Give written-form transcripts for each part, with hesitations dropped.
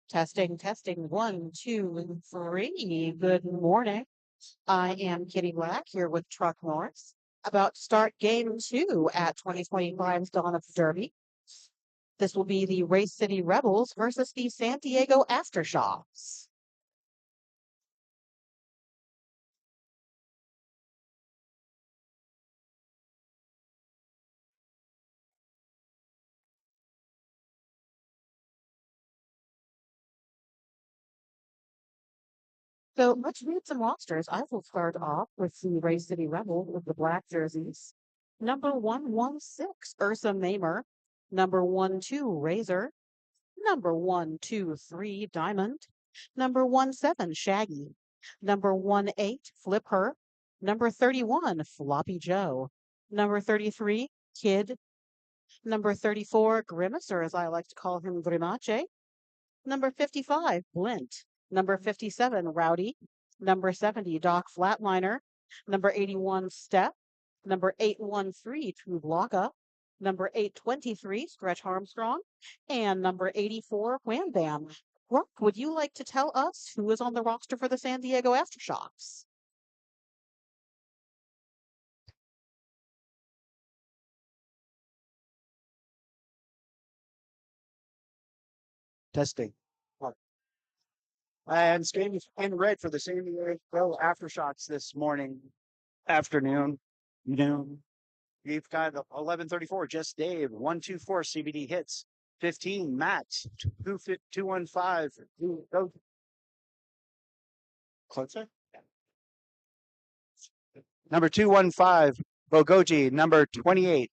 Testing, testing. One, two, three. Good morning. I am Kitty Black here with Truck Norris, about to start game two at 2025's Dawn of the Derby. This will be the Race City Rebels versus the San Diego Aftershocks. So let's read some rosters. I will start off with the Race City Rebel with the black jerseys. Number 116, Ursa Mamer. Number 1-2, Razor. Number 123, Diamond. Number 17, Shaggy. Number 18, Flip Her. Number 31, Floppy Joe. Number 33, Kid. Number 34, Grimace, or as I like to call him, Grimace. Number 55, Blint. Number 57, Rowdy. Number 70, Doc Flatliner. Number 81, Step. Number 813, True Blocka. Number 823, Stretch Armstrong. And number 84, Wham Bam. Rock, would you like to tell us who is on the roster for the San Diego Aftershocks? Testing. And skating in red for the San Diego Aftershocks this afternoon, noon. We've got 11:34. Just Dave, 124 CBD hits, 15 Matt, 215. Closer. Number 215, Bogoji. Number 28,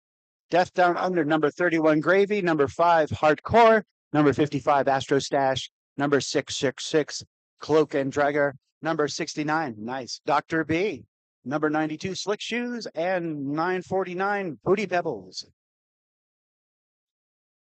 Death Down Under. Number 31, Gravy. Number 5, Hardcore. Number 55, Astro Stash. Number 666, Cloak and Dragger. Number 69, nice, Dr. B. Number 92, Slick Shoes. And 949, Booty Pebbles.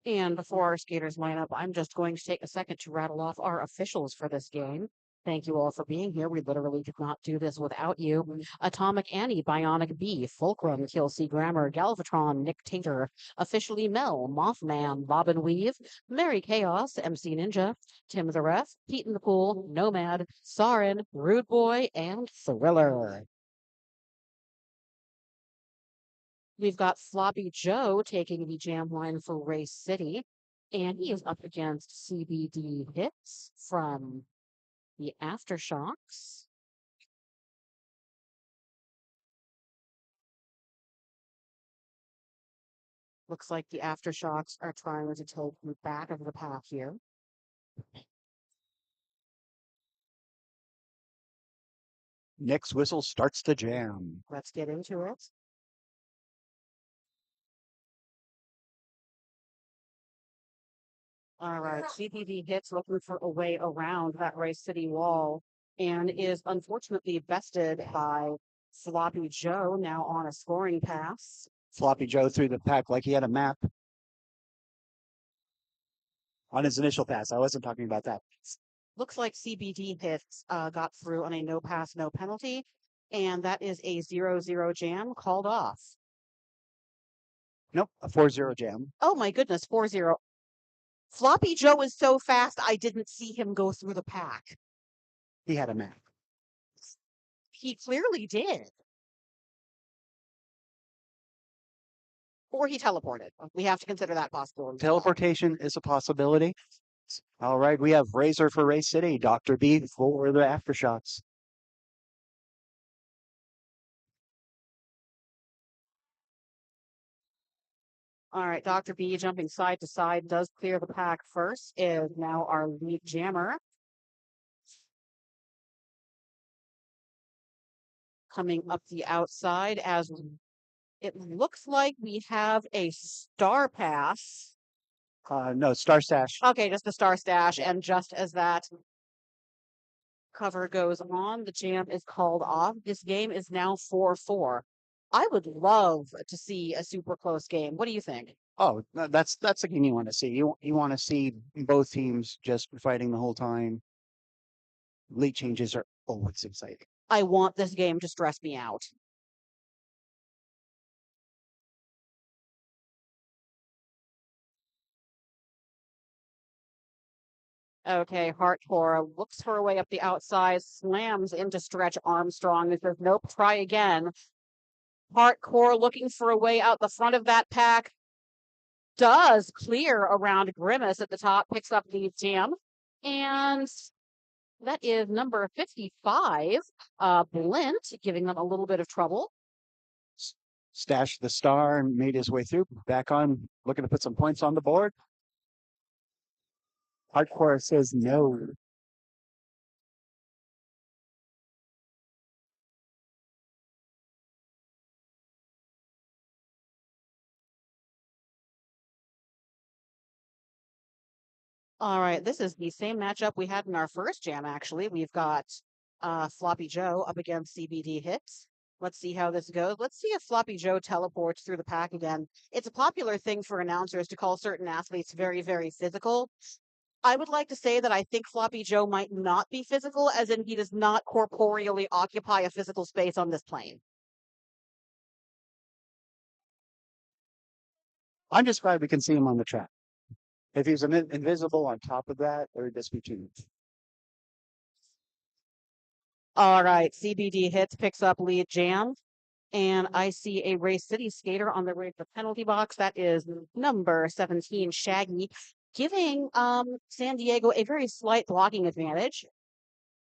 And before our skaters line up, I'm just going to take a second to rattle off our officials for this game. Thank you all for being here. We literally could not do this without you. Atomic Annie, Bionic B, Fulcrum, Kelsey Grammer, Galvatron, Nick Tater, Officially Mel, Mothman, Bob and Weave, Mary Chaos, MC Ninja, Tim the Ref, Pete in the Pool, Nomad, Sarin, Rude Boy, and Thriller. We've got Floppy Joe taking the jam line for Race City, and he is up against CBD Hits from the Aftershocks. Looks like the Aftershocks are trying to take the back of the pack here. Nick's whistle starts the jam. Let's get into it. All right, CBD Hits looking for a way around that Race City wall and is unfortunately bested by Floppy Joe, now on a scoring pass. Floppy Joe through the pack like he had a map on his initial pass. I wasn't talking about that. Looks like CBD Hits got through on a no pass, no penalty, and that is a 0-0 jam called off. Nope, a 4-0 jam. Oh my goodness, 4-0. Floppy Joe is so fast, I didn't see him go through the pack. He had a map. He clearly did. Or he teleported. We have to consider that possible. Teleportation is a possibility. All right, we have Razor for Race City, Dr. B for the Aftershocks. All right, Dr. B jumping side to side does clear the pack first, is now our lead jammer. Coming up the outside as it looks like we have a star pass. No, Star Stash. Okay, just a star stash. And just as that cover goes on, the jam is called off. This game is now 4-4. I would love to see a super close game. What do you think? Oh, that's the game you want to see. You want to see both teams just fighting the whole time. Late changes are always exciting. I want this game to stress me out. Okay, Hardcore looks her way up the outside, slams into Stretch Armstrong and says, nope, try again. Hardcore looking for a way out the front of that pack. Does clear around Grimace at the top, picks up the jam. And that is number 55, Blint, giving them a little bit of trouble. Stashed the star and made his way through. Back on, looking to put some points on the board. Hardcore says no. All right, this is the same matchup we had in our first jam, actually. We've got Floppy Joe up against CBD Hits. Let's see how this goes. Let's see if Floppy Joe teleports through the pack again. It's a popular thing for announcers to call certain athletes very, very physical. I would like to say that I think Floppy Joe might not be physical, as in he does not corporeally occupy a physical space on this plane. I'm just glad we can see him on the track. If he's invisible on top of that, it would just be too much. All right, CBD Hits picks up lead jam. And I see a Race City skater on the way to the penalty box. That is number 17, Shaggy, giving San Diego a very slight blocking advantage.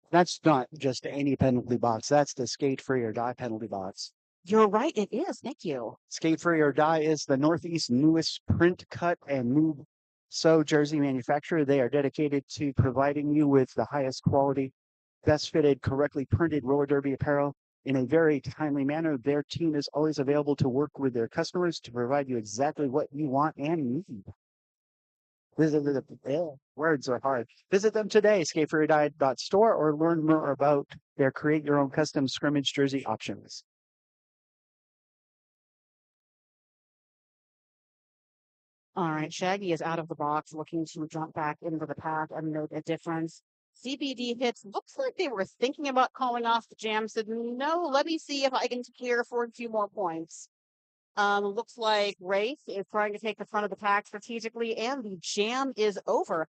That's not just any penalty box. That's the Skate Free or Die penalty box. You're right, it is. Thank you. Skate Free or Die is the Northeast newest print cut and move sew jersey manufacturer. They are dedicated to providing you with the highest quality, best fitted, correctly printed roller derby apparel in a very timely manner. Their team is always available to work with their customers to provide you exactly what you want and need. Visit the words are hard. Visit them today, skateforyourdiet.store, or learn more about their create your own custom scrimmage jersey options. All right, Shaggy is out of the box, looking to jump back into the pack and make a difference. CBD Hits looks like they were thinking about calling off the jam. Said, no, let me see if I can clear for a few more points. Looks like Race is trying to take the front of the pack strategically, and the jam is over.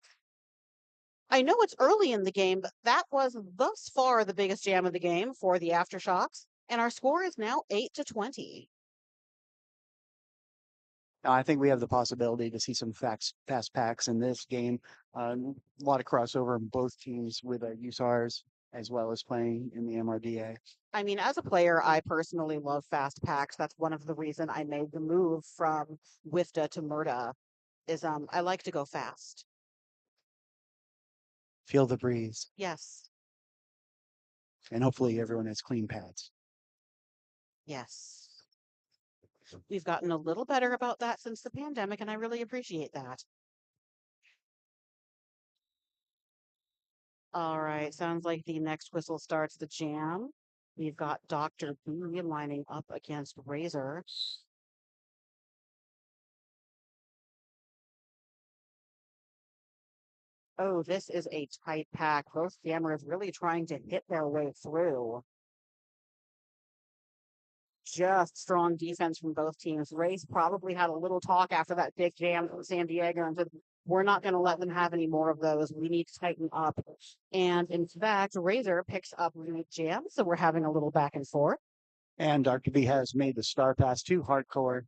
I know it's early in the game, but that was thus far the biggest jam of the game for the Aftershocks, and our score is now 8-20. I think we have the possibility to see some fast packs in this game. A lot of crossover in both teams with USARs as well as playing in the MRDA. I mean, as a player, I personally love fast packs. That's one of the reason I made the move from WIFTA to MURTA. Is I like to go fast. Feel the breeze, Yes, and hopefully everyone has clean pads. yes. We've gotten a little better about that since the pandemic, and I really appreciate that. All right, sounds like the next whistle starts the jam. We've got Dr. B lining up against Razor. Oh, this is a tight pack. Both jammers really trying to hit their way through. Just strong defense from both teams. Race probably had a little talk after that big jam from San Diego and said, we're not going to let them have any more of those. We need to tighten up. And in fact, Razor picks up the jam. So we're having a little back and forth. And Dr. B has made the star pass to Hardcore.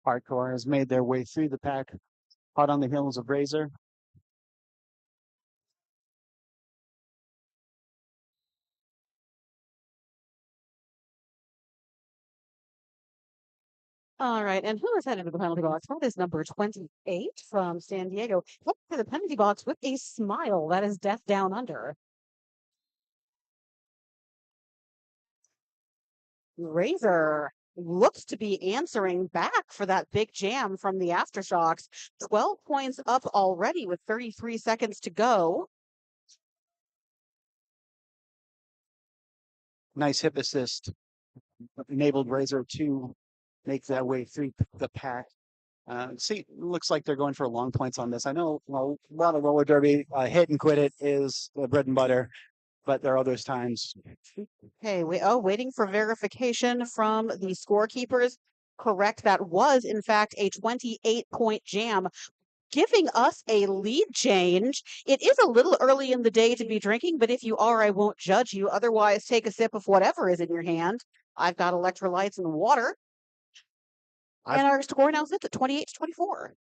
Hardcore has made their way through the pack, hot on the heels of Razor. All right, and who is headed to the penalty box? That is number 28 from San Diego. Headed to the penalty box with a smile. That is Death Down Under. Razor looks to be answering back for that big jam from the Aftershocks. 12 points up already with 33 seconds to go. Nice hip assist enabled Razor to make their way through the pack. See, looks like they're going for long points on this. I know a lot of roller derby hit and quit it is the bread and butter, but there are those times. Okay, waiting for verification from the scorekeepers. Correct, that was in fact a 28-point jam, giving us a lead change. It is a little early in the day to be drinking, but if you are, I won't judge you. Otherwise, take a sip of whatever is in your hand. I've got electrolytes and water. I've- And our score now sits at 28-24.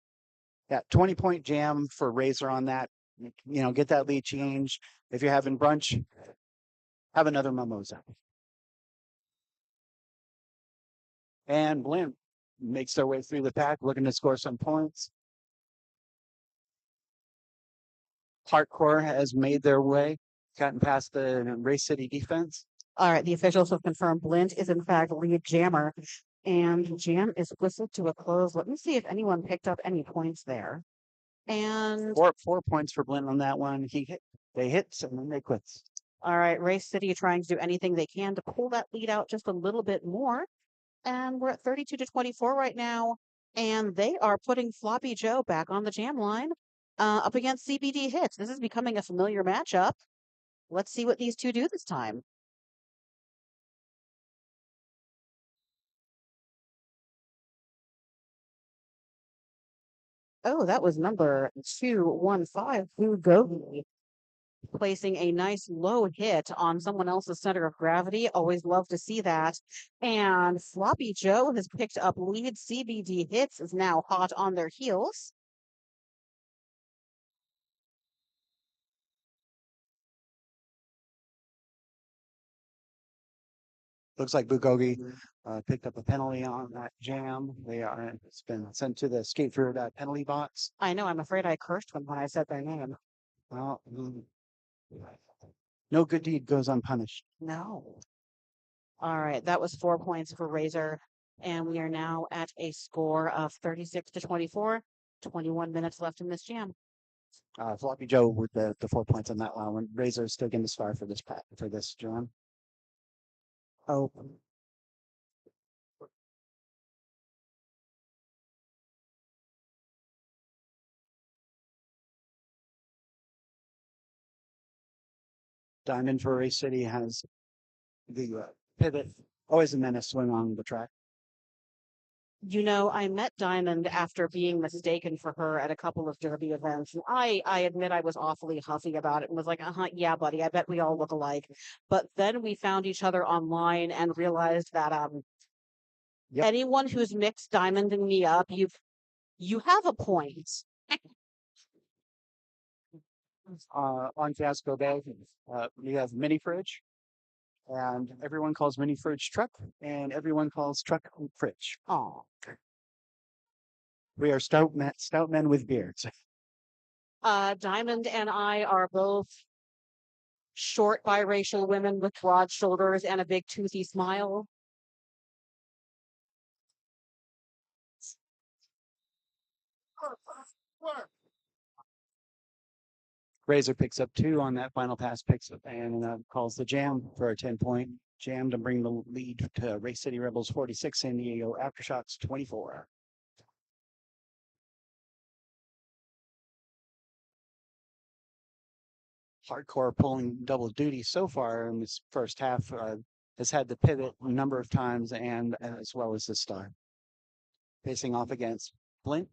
Yeah, 20-point jam for Razor on that. Get that lead change. If you're having brunch, have another mimosa. And Blimp makes their way through the pack, looking to score some points. Hardcore has made their way, gotten past the Race City defense. All right, the officials have confirmed Blint is in fact lead jammer, and jam is whistled to a close. Let me see if anyone picked up any points there. And 4 points for Blint on that one. They hit and then they quit. all right, Race City trying to do anything they can to pull that lead out just a little bit more. And we're at 32-24 right now. And they are putting Floppy Joe back on the jam line up against CBD Hits. This is becoming a familiar matchup. Let's see what these two do this time. Oh, that was number 215, Bulgogi, placing a nice low hit on someone else's center of gravity. Always love to see that. And Floppy Joe has picked up lead. CBD Hits is now hot on their heels. Looks like Bugogi picked up a penalty on that jam. It's been sent to the skate through that penalty box. I know, I'm afraid I cursed when I said their name. Well, no good deed goes unpunished. No. All right, that was 4 points for Razor. And we are now at a score of 36-24. 21 minutes left in this jam. Floppy Joe with the 4 points on that one. Razor still getting this far for this jam. Oh. Diamond for Race City has the pivot, always a menace swing on the track. You know, I met Diamond after being mistaken for her at a couple of derby events. And I admit I was awfully huffy about it and was like, yeah, buddy, I bet we all look alike. But then we found each other online and realized that Yep. anyone who's mixed Diamond and me up, you have a point. On Fiasco Bay, we have Mini Fridge, and everyone calls Mini Fridge truck, and everyone calls truck fridge. Oh. We are stout men with beards. Diamond and I are both short biracial women with broad shoulders and a big toothy smile. Razor picks up 2 on that final pass, picks up and calls the jam for a 10-point jam to bring the lead to Race City Rebels 46, San Diego Aftershocks 24. Hardcore pulling double duty so far in this first half, has had the pivot a number of times and as well as the star. Facing off against Blint.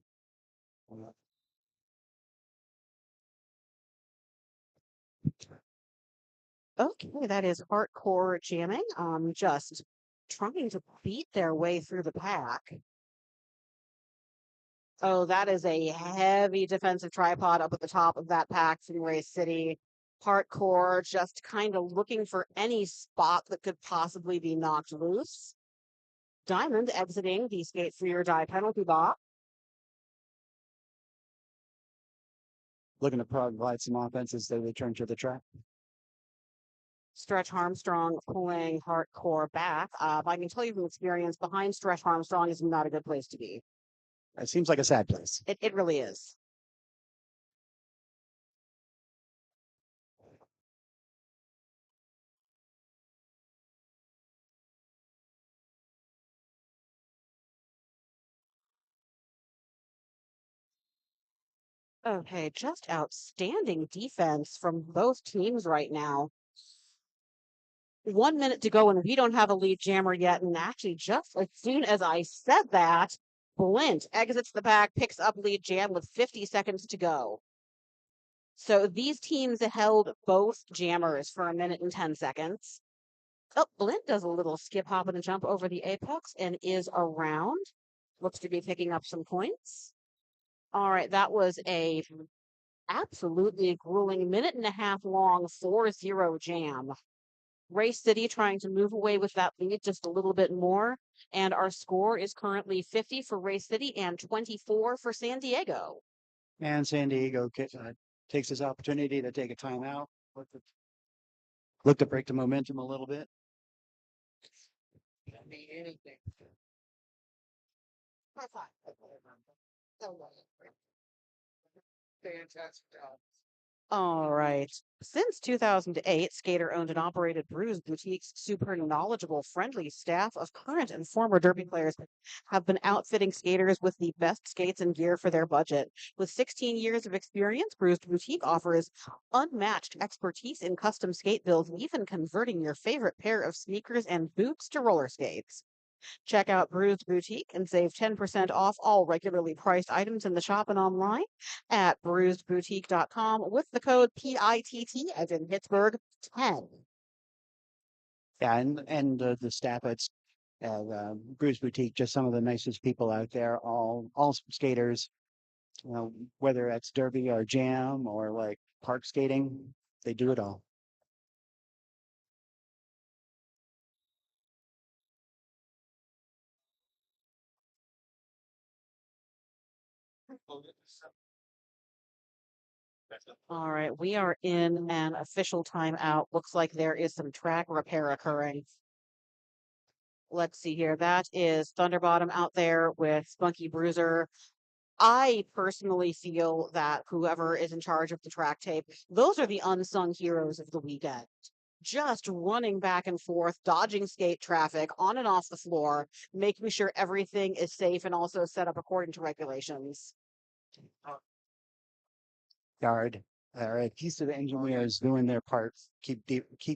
Okay, that is hardcore jamming. Just trying to beat their way through the pack. Oh, that is a heavy defensive tripod up at the top of that pack from Race City. Hardcore, just kind of looking for any spot that could possibly be knocked loose. Diamond exiting the skate for your die penalty box. Looking to provide some offense as they return to the track. Stretch Armstrong pulling hardcore back. I can tell you from experience, behind Stretch Armstrong is not a good place to be. It seems like a sad place. It really is. Okay, just outstanding defense from both teams right now. 1 minute to go, and we don't have a lead jammer yet. And actually, just as soon as I said that, Blint exits the back, picks up lead jam with 50 seconds to go. So these teams held both jammers for 1 minute and 10 seconds. Oh, Blint does a little skip, hop, and a jump over the apex and is around. Looks to be picking up some points. All right, that was a absolutely grueling minute-and-a-half long 4-0 jam. Race City trying to move away with that lead just a little bit more. And our score is currently 50 for Race City and 24 for San Diego. And San Diego takes this opportunity to take a timeout. Look to break the momentum a little bit. Fantastic job. All right. Since 2008, Skater owned and operated Bruised Boutique's super knowledgeable, friendly staff of current and former Derby players have been outfitting skaters with the best skates and gear for their budget. With 16 years of experience, Bruised Boutique offers unmatched expertise in custom skate builds, even converting your favorite pair of sneakers and boots to roller skates. Check out Bruised Boutique and save 10% off all regularly priced items in the shop and online at bruisedboutique.com with the code PITT as in Pittsburgh 10. Yeah, and the staff at Bruce Boutique, just some of the nicest people out there. All skaters, you know, whether that's derby or jam or like park skating, they do it all. All right, we are in an official timeout. Looks like there is some track repair occurring. Let's see here. That is Thunderbottom out there with Spunky Bruiser. I personally feel that whoever is in charge of the track tape, those are the unsung heroes of the weekend. Just running back and forth, dodging skate traffic on and off the floor, making sure everything is safe and also set up according to regulations. Yard, all right, piece of the engineers doing their parts, keep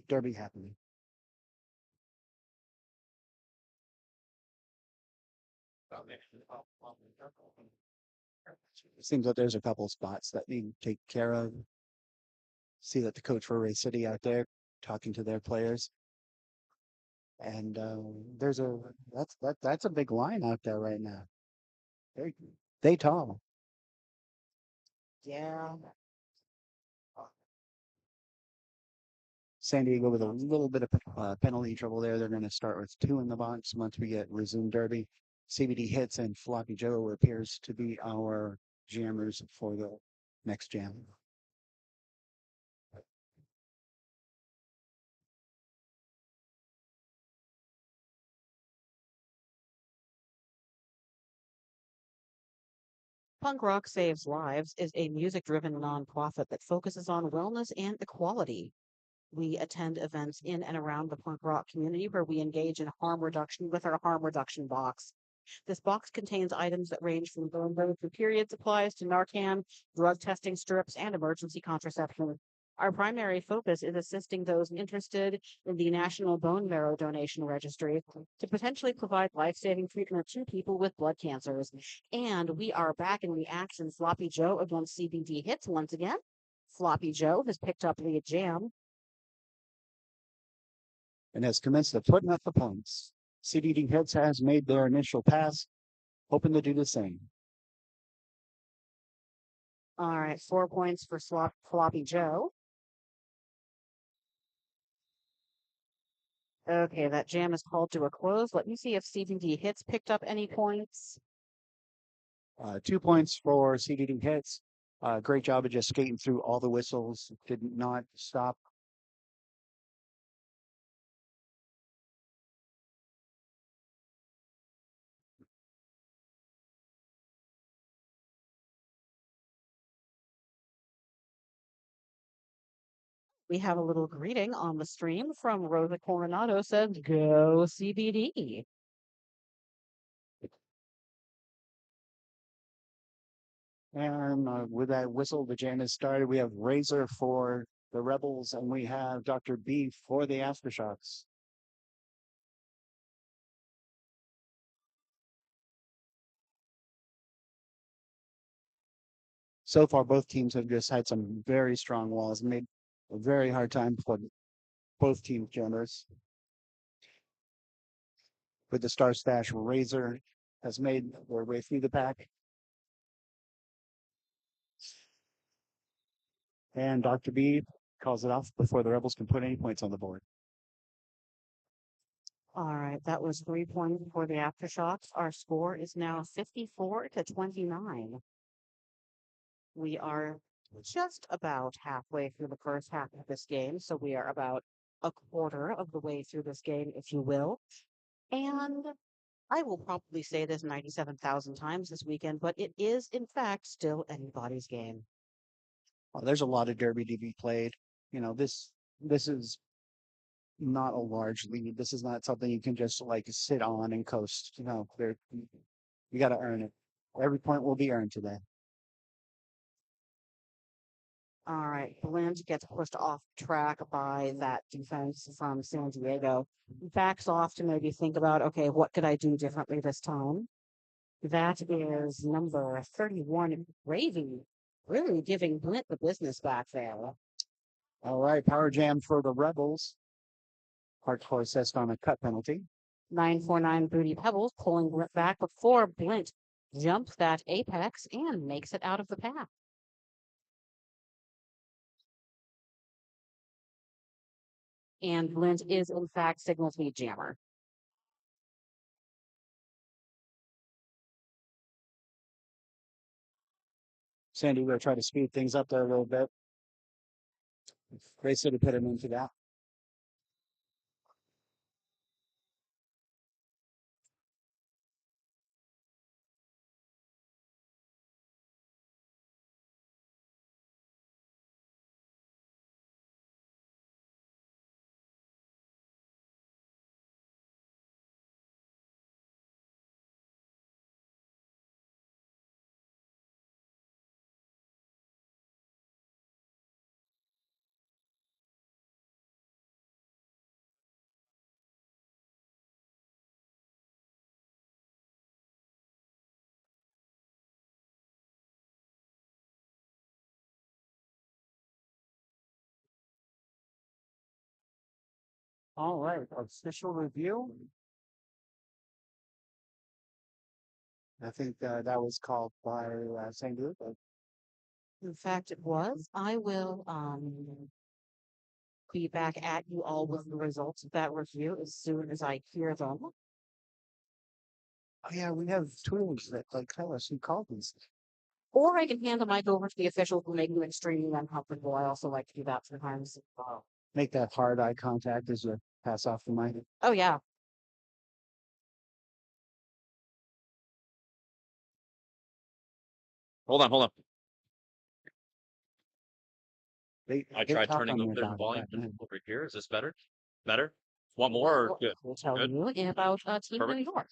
derby happening. Seems like there's a couple spots that need to take care of. See that the coach for Race City out there talking to their players. And there's that's a big line out there right now. They tall. Yeah. San Diego with a little bit of penalty trouble there. They're going to start with 2 in the box once we get resumed derby. CBD Hits and Floppy Joe appears to be our jammers for the next jam. Punk Rock Saves Lives is a music driven nonprofit that focuses on wellness and equality. We attend events in and around the punk rock community where we engage in harm reduction with our harm reduction box. This box contains items that range from bone marrow to period supplies to Narcan, drug testing strips, and emergency contraception. Our primary focus is assisting those interested in the National Bone Marrow Donation Registry to potentially provide life-saving treatment to people with blood cancers. And we are back in the action. Floppy Joe against CBD Hits once again. Floppy Joe has picked up the jam. And has commenced the putting up the points. CBD Hits has made their initial pass, hoping to do the same. All right, 4 points for Floppy Joe. Okay, that jam is called to a close. Let me see if CBD Hits picked up any points. 2 points for CBD Hits. Great job of just skating through all the whistles. Did not stop. We have a little greeting on the stream from Rosa Coronado says, go CBD. And with that whistle, the jam has started. We have Razor for the Rebels, and we have Dr. B for the Aftershocks. So far, both teams have just had some very strong walls and made a very hard time for both team jammers. With the Star Stash, Razor has made their way through the pack. And Dr. B calls it off before the Rebels can put any points on the board. All right, that was 3 points for the Aftershocks. Our score is now 54-29. We are just about halfway through the first half of this game, so we are about a quarter of the way through this game, if you will. And I will probably say this 97,000 times this weekend, but it is, in fact, still anybody's game. Well, there's a lot of Derby to be played. You know, this is not a large lead. This is not something you can just like sit on and coast. You know, you got to earn it. Every point will be earned today. All right, Blint gets pushed off track by that defense from San Diego. Backs off to maybe think about, okay, what could I do differently this time? That is number 31, Gravy, really giving Blint the business back there. All right, power jam for the Rebels. Hardcore assessed on a cut penalty. 949 Booty Pebbles pulling Blint back before Blint jumps that apex and makes it out of the path. And Blint is, in fact, Signal Speed Jammer. Sandy will try to speed things up there a little bit. Great city put him into that. All right, official review. I think that was called by St. Luke. In fact, it was. I will be back at you all with the results of that review as soon as I hear them. Oh yeah, we have tools that like tell us who called these. Or I can hand the mic over to the official who make you extremely uncomfortable. I also like to do that sometimes. Make that hard eye contact as you pass off the mic. Oh, yeah. Hold on. I They tried talk turning on up your their dog, volume right? over here. Is this better? Better? Want more or good? We'll tell Good. you about Team Perfect. New York.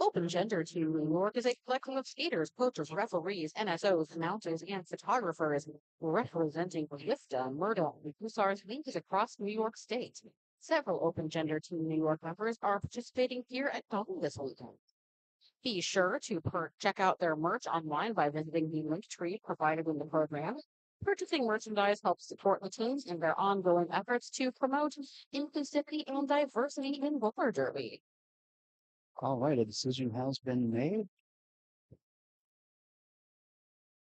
Open Gender Team New York is a collection of skaters, coaches, referees, NSOs, announcers, and photographers representing WIFTA, Murdoch, and Hussars leagues across New York State. Several Open Gender Team New York members are participating here at Dalton this weekend. Be sure to check out their merch online by visiting the link tree provided in the program. Purchasing merchandise helps support the teams in their ongoing efforts to promote inclusivity and diversity in roller derby. All right, a decision has been made.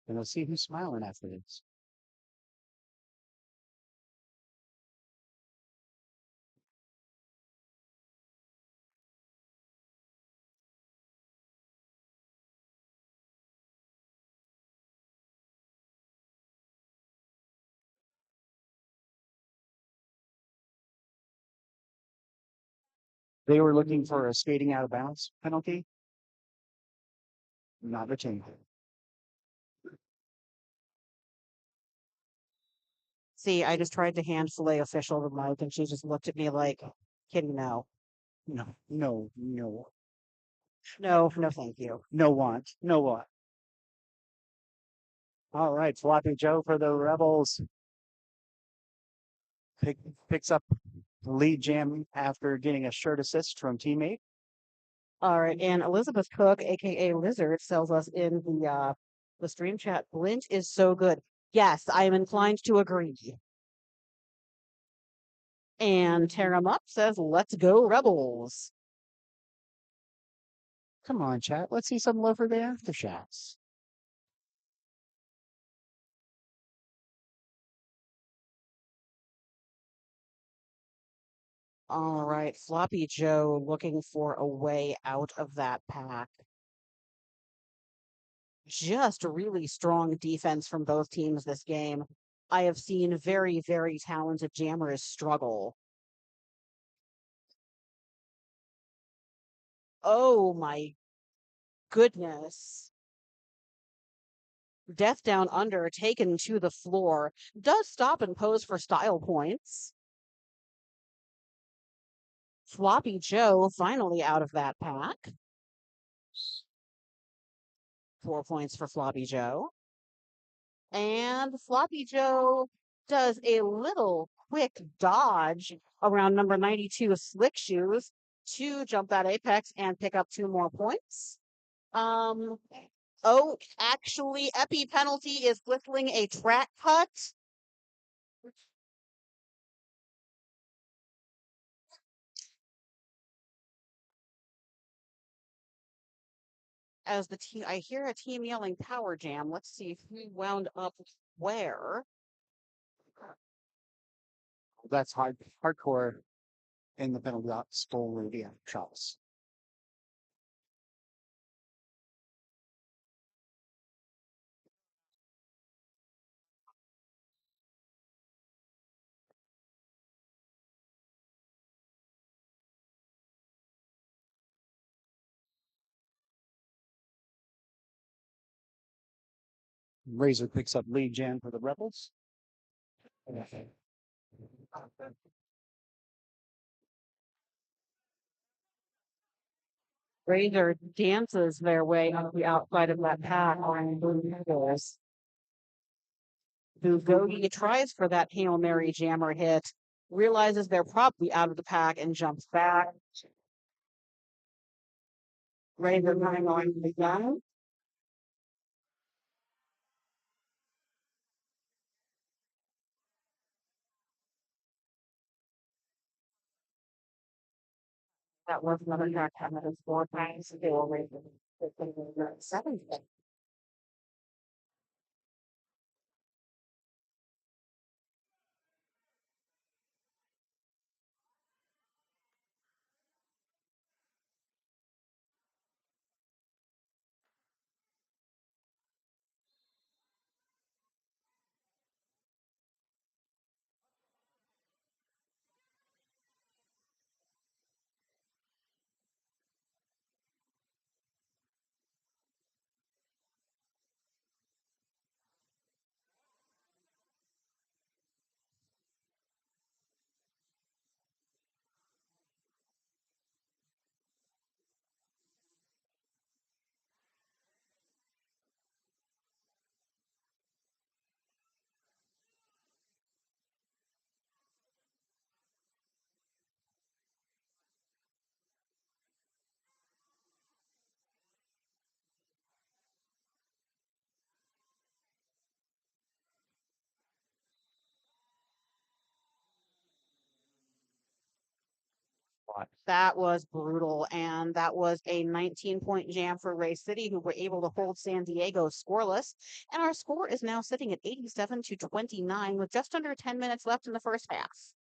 And let's see who's smiling after this. They were looking for a skating out of bounds penalty. Not retained. See, I just tried to hand fillet official the mic and she just looked at me like, kidding no. No, No, no, thank you. no want, no want. All right, Floppy Joe for the Rebels. Picks up the lead jam after getting a shirt assist from teammate. All right, and Elizabeth Cook, aka Lizard, tells us in the stream chat, Blint is so good. Yes, I am inclined to agree. And Tear 'em Up says, "Let's go Rebels." Come on, chat. Let's see some love for the aftershots. All right, Floppy Joe looking for a way out of that pack. Just really strong defense from both teams this game. I have seen very, very talented jammers struggle. Oh my goodness. Death Down Under taken to the floor. Does stop and pose for style points. Floppy Joe finally out of that pack. 4 points for Floppy Joe. And Floppy Joe does a little quick dodge around number 92 Slick Shoes to jump that apex and pick up 2 more points. Oh, actually, Epi penalty is whistling a track cut. As the team, I hear a team yelling power jam. Let's see who wound up where. That's hardcore in the penalty box for the shots. Razor picks up lead jam for the Rebels. Razor dances their way up the outside of that pack around Blue Eagles. Bugogi tries for that Hail Mary jammer hit, realizes they're probably out of the pack and jumps back. Razor coming on again. That was another track that was 4 times. They were rated 7. That was brutal, and that was a 19-point jam for Ray City, who were able to hold San Diego scoreless. And our score is now sitting at 87-29 with just under 10 minutes left in the first half.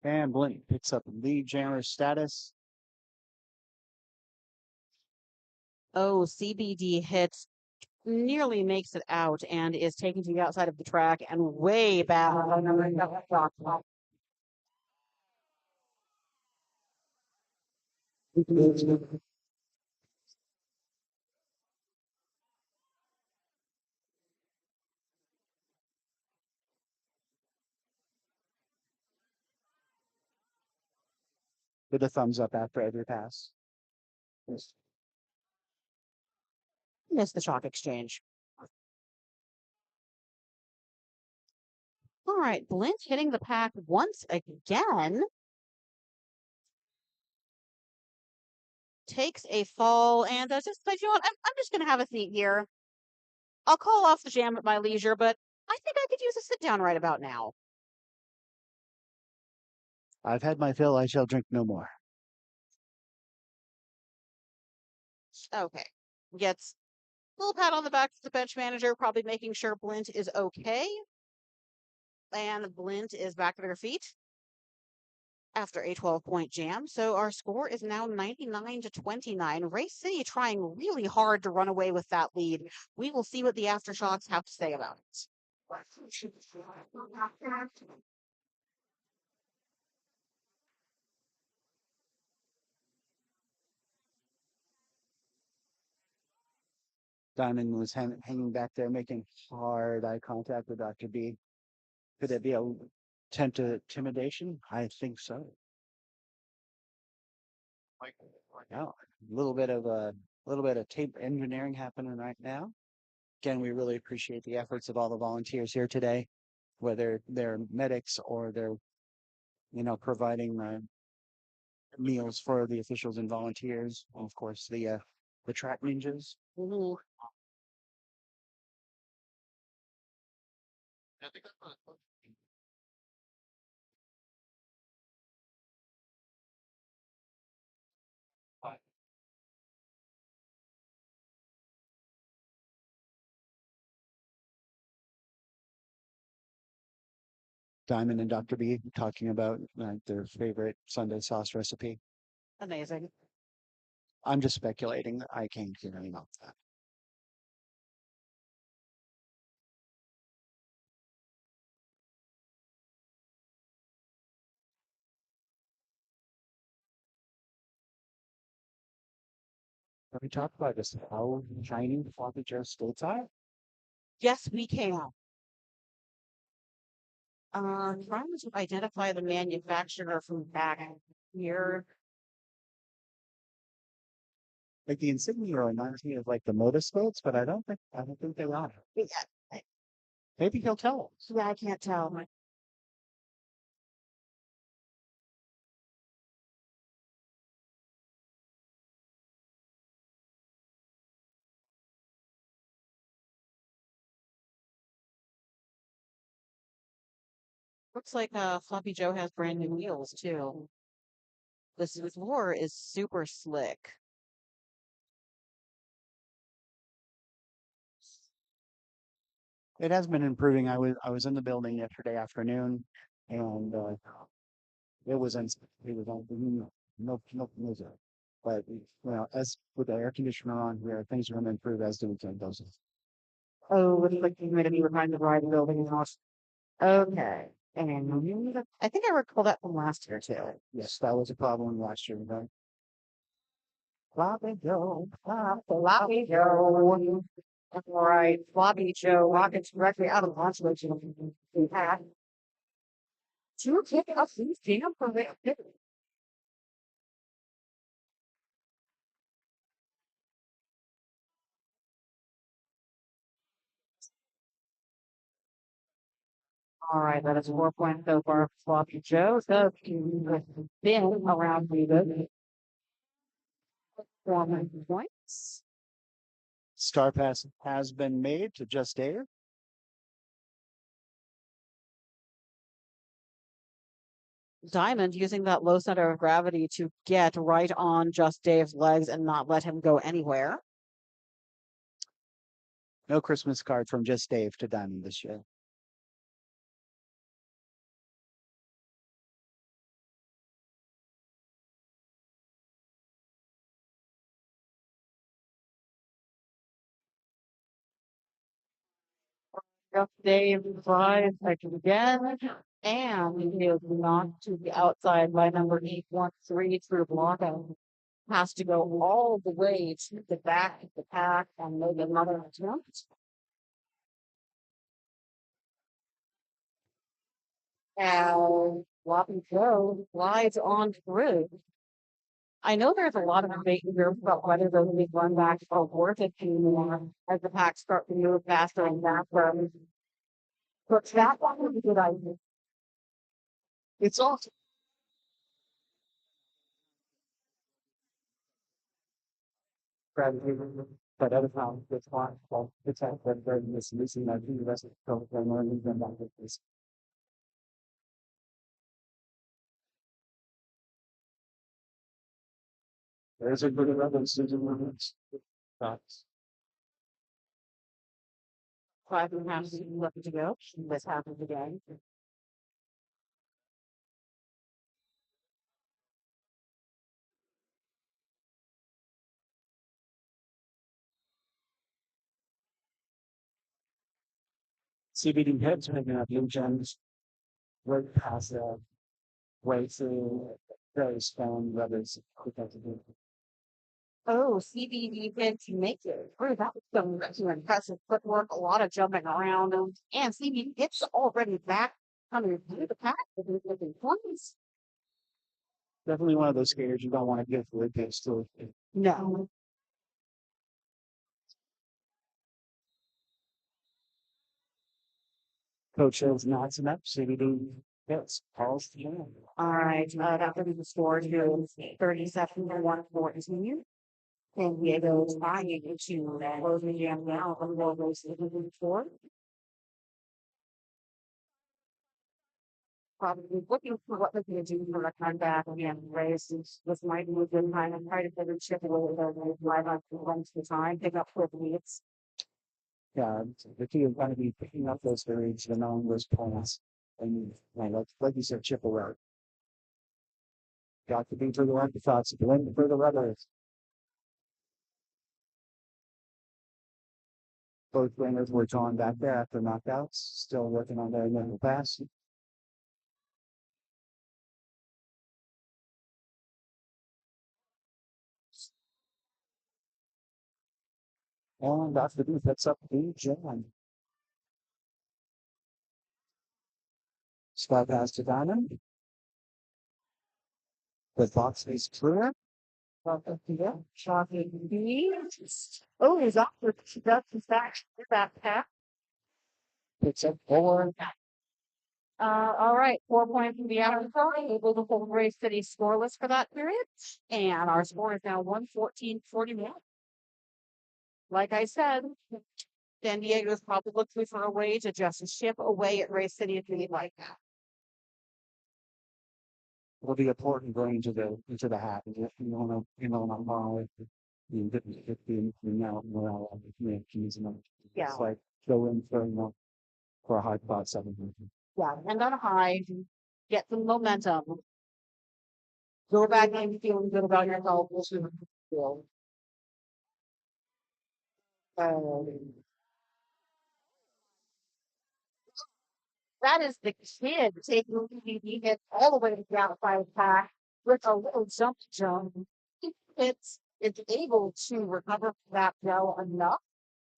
And Blink picks up lead jammer status. Oh, CBD hits, nearly makes it out and is taken to the outside of the track and way back. With a thumbs up after every pass. Missed the chalk exchange. All right, Blint hitting the pack once again. Takes a fall and just, but you know what? I'm just going to have a seat here. I'll call off the jam at my leisure, but I think I could use a sit down right about now. I've had my fill. I shall drink no more. Okay. Gets a little pat on the back to the bench manager, probably making sure Blint is okay. And Blint is back at her feet after a 12-point jam. So our score is now 99-29. Race City trying really hard to run away with that lead. We will see what the Aftershocks have to say about it. Diamond was hanging back there, making hard eye contact with Dr. B. Could it be a attempt to intimidation? I think so. Yeah, a little bit of tape engineering happening right now. Again, we really appreciate the efforts of all the volunteers here today, whether they're medics or they're, providing meals for the officials and volunteers. And of course, the track ninjas. Mhm. Diamond and Dr. B talking about their favorite Sunday sauce recipe. Amazing. I'm just speculating. I can't hear anything about that. Can we talk about just how shiny floppy Joe states are? Yes, we can. Trying to identify the manufacturer from back here. Like the insignia reminds me of like the motorsports, but I don't think they are. Yeah, Maybe he'll tell us. I can't tell. Looks like Floppy Joe has brand new wheels too. This floor is super slick. It has been improving. I was in the building yesterday afternoon, and it was on no music. But as with the air conditioner on here, things are going to improve as do the those. Oh, it's like you made me behind the ride building house. Okay. And I think I recall that from last year too. Yes, that was a problem last year. Right? Floppy Joe, Floppy Joe. All right, Floppy Joe rockets directly out of launch location. Two kick up these jam for the All right, that is 4 points so far for Floppy Joe. So he's been around me good. 4 points. Star pass has been made to Just Dave. Diamond using that low center of gravity to get right on Just Dave's legs and not let him go anywhere. No Christmas card from Just Dave to Diamond this year. Just Dave tries again, and he is knocked to the outside by number 813 through blockout. has to go all the way to the back of the pack and make another attempt. And Floppy Joe glides on through. I know there's a lot of debate here about whether those big run backs are worth it anymore as the packs start to move faster and faster. But that one was a good idea. It's awesome. But other times it's fine. Well, it's out there, they're missing that the rest of the program learning them back with this. There's a good level, Susan Williams. Thoughts? 5.5 seconds left to go. This happens again. CBD heads making up new gems. Right past way to very strong levels. Oh, CBD did to make it through. That was some impressive footwork, a lot of jumping around. And CBD gets already back coming through the pack within 20s. Definitely one of those skaters you don't want to give the gifts to. No. Coach shows knots and up, CBD hits, calls the end. All right, that would be the score to 37 to 114. San Diego is trying into closing jam now on the race four. Probably looking for what they're going to do for a comeback again. Races this might be a good time and try to put a chip away there and drive up to runs the time, pick up quick leads. Yeah, the key is going to be picking up those variants and knowing those points. And like you said, chip away. Got to be for the right thoughts, blend for the others. Both winners were drawn back there after knockouts, still working on their mental pass. And after the that's up to John. Scott pass to Diamond. The box is clear. Shocking B. Oh, he's off with that's his back pack. Picks up 4. All right, 4 points from the outer side, able to hold Ray City scoreless for that period. And our score is now 114-41. Like I said, San Diego's probably looking for a way to just ship away at Ray City if they like that. Will be important going into the hat. If you want to, not borrow it, you get the now morale of the keys and Yeah. it's like go in for a high spot 7. Yeah, and on a high, get some momentum. Go back in feeling good about yourself. That is the kid taking the hit all the way to the outside pack with a little jump. It's able to recover that well enough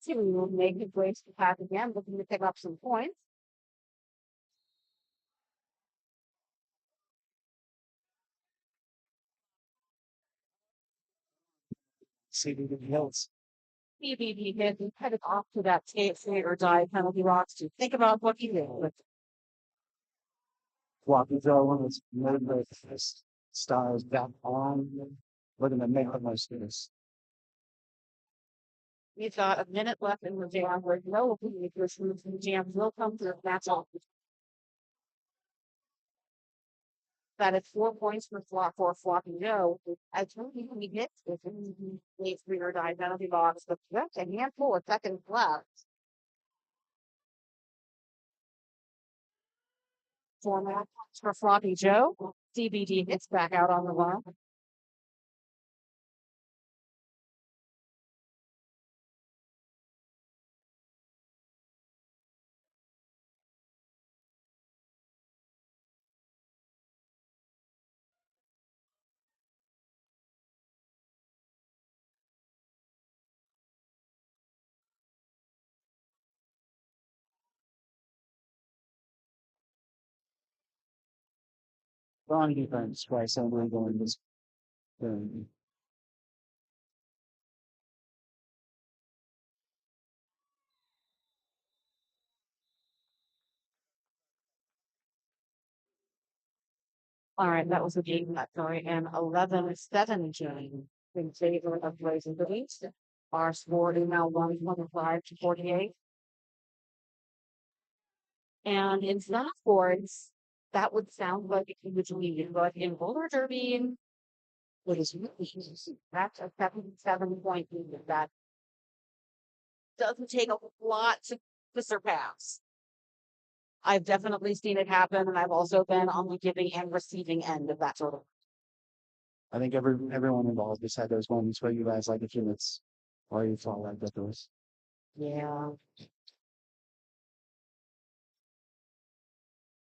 to make his way to the pack again, looking to pick up some points. CBD hills. CBD hit and headed off to that skate or die penalty box to think about what he did. Floppy Joe was made with this styles back on. We're gonna make the most of this. We've got a minute left in the jam where no jams will come through. That's all. That is 4 points for Floppy Joe. I told you he gets this late three or die penalty box, but that's a handful of seconds left. Format for Floppy Joe. CBD gets back out on the line. Strong defense by San Diego in this game. All right, that was a game that sorry, and 11-17 in favor of Blazing Cookies. Our score is now 125-48. And in softboards, that would sound like it would lead, but in roller derby, it is really easy. That's a 7-point lead. That doesn't take a lot to surpass. I've definitely seen it happen, and I've also been on the giving and receiving end of that sort of. I think everyone involved just had those moments where you guys like a few minutes or you felt like that was. Yeah.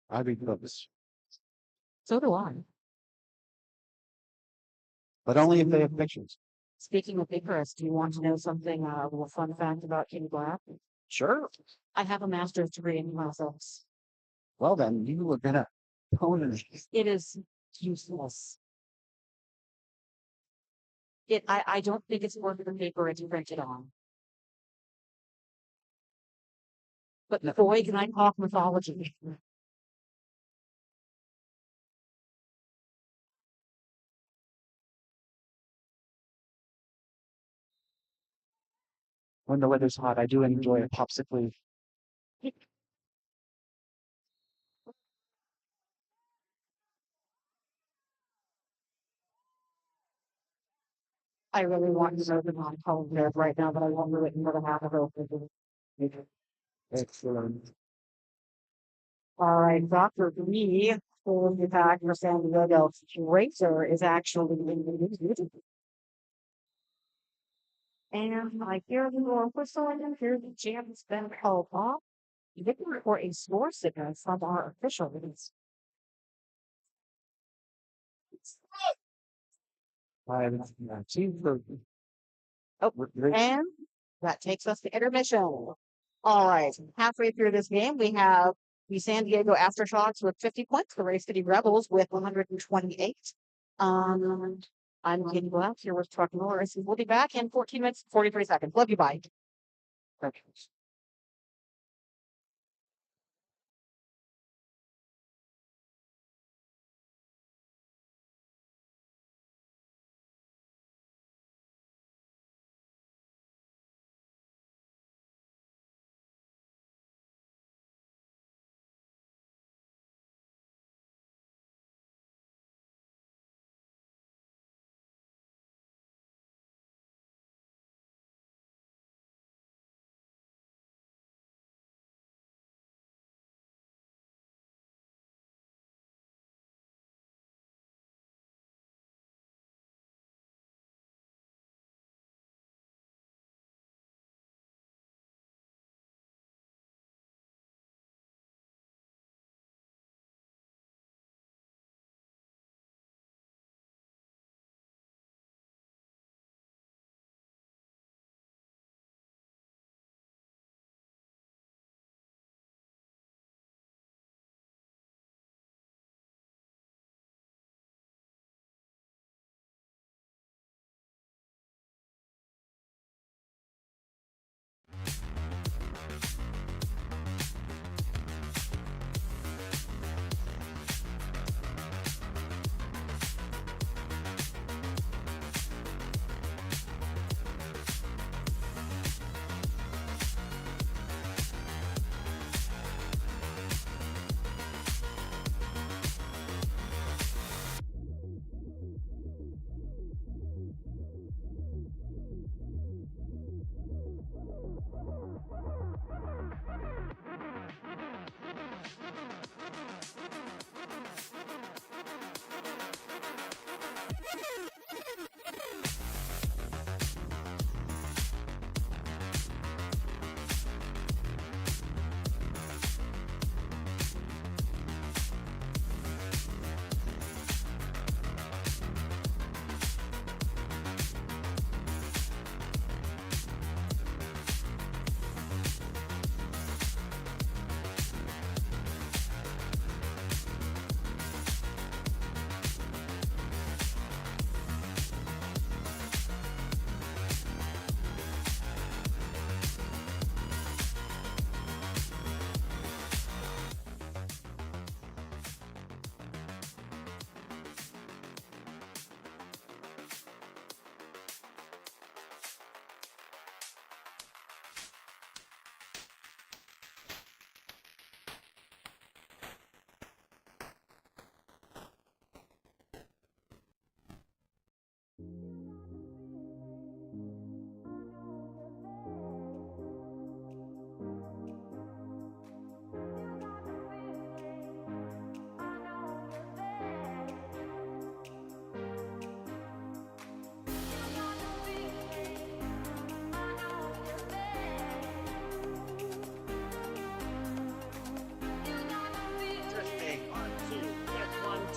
I'd be close. So do I. But only if they have pictures. Speaking of Icarus, do you want to know something, a little fun fact about King Black? Sure. I have a master's degree in myself. Well then, you were gonna own it. It is useless. I don't think it's worth the paper it's printed on. But boy, can I talk mythology. When the weather's hot, I do enjoy a popsicle. I really want to know the non there right now, but I won't do it until the half of it. Excellent. All right, Dr. B, will be back for San Diego. Racer is actually in the news. And I hear the more whistle and hear the jam has been called off. Looking for a score signal from our officials. Oh, and that takes us to intermission. All right, halfway through this game, we have the San Diego Aftershocks with 50 points, the Race City Rebels with 128. I'm Katie Black here with Truck Norris, and we'll be back in 14 minutes, 43 seconds. Love you, bye.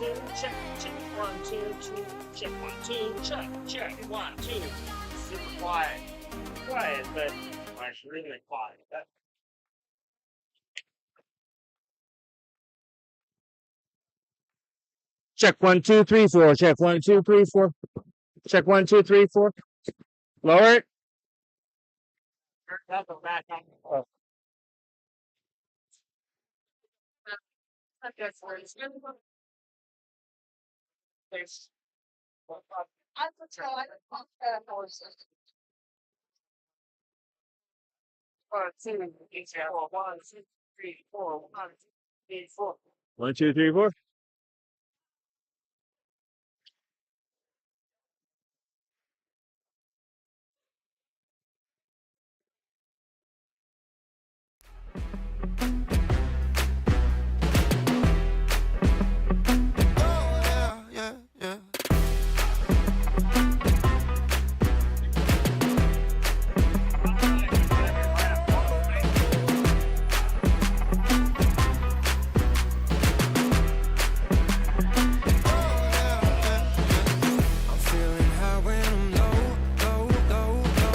two, check, check, 1, 2, 2, check, 1, 2, check, check, 1, 2. Super quiet. Quiet, but like really quiet. Check 1, 2, 3, 4. Check 1, 2, 3, 4. Check 1, 2, 3, 4. Lower it. That's a back on. That's where it's going. There's. I'm the child of horses. 1, 2, 3, 4, 1, 2, 3, 4, 1, 2, 3, 4. 1, 2, 3, 4. I'm feeling high when I'm low, low, low, low.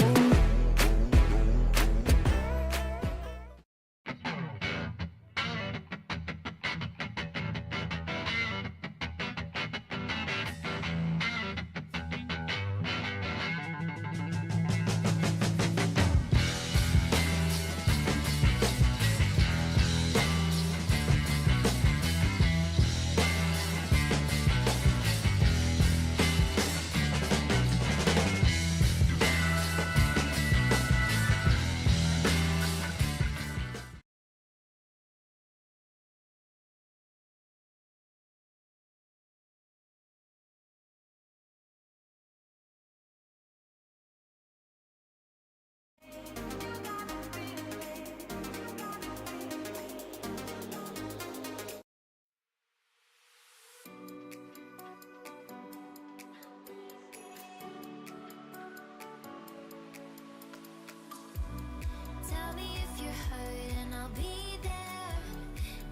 Tell me if you're hurt and I'll be there.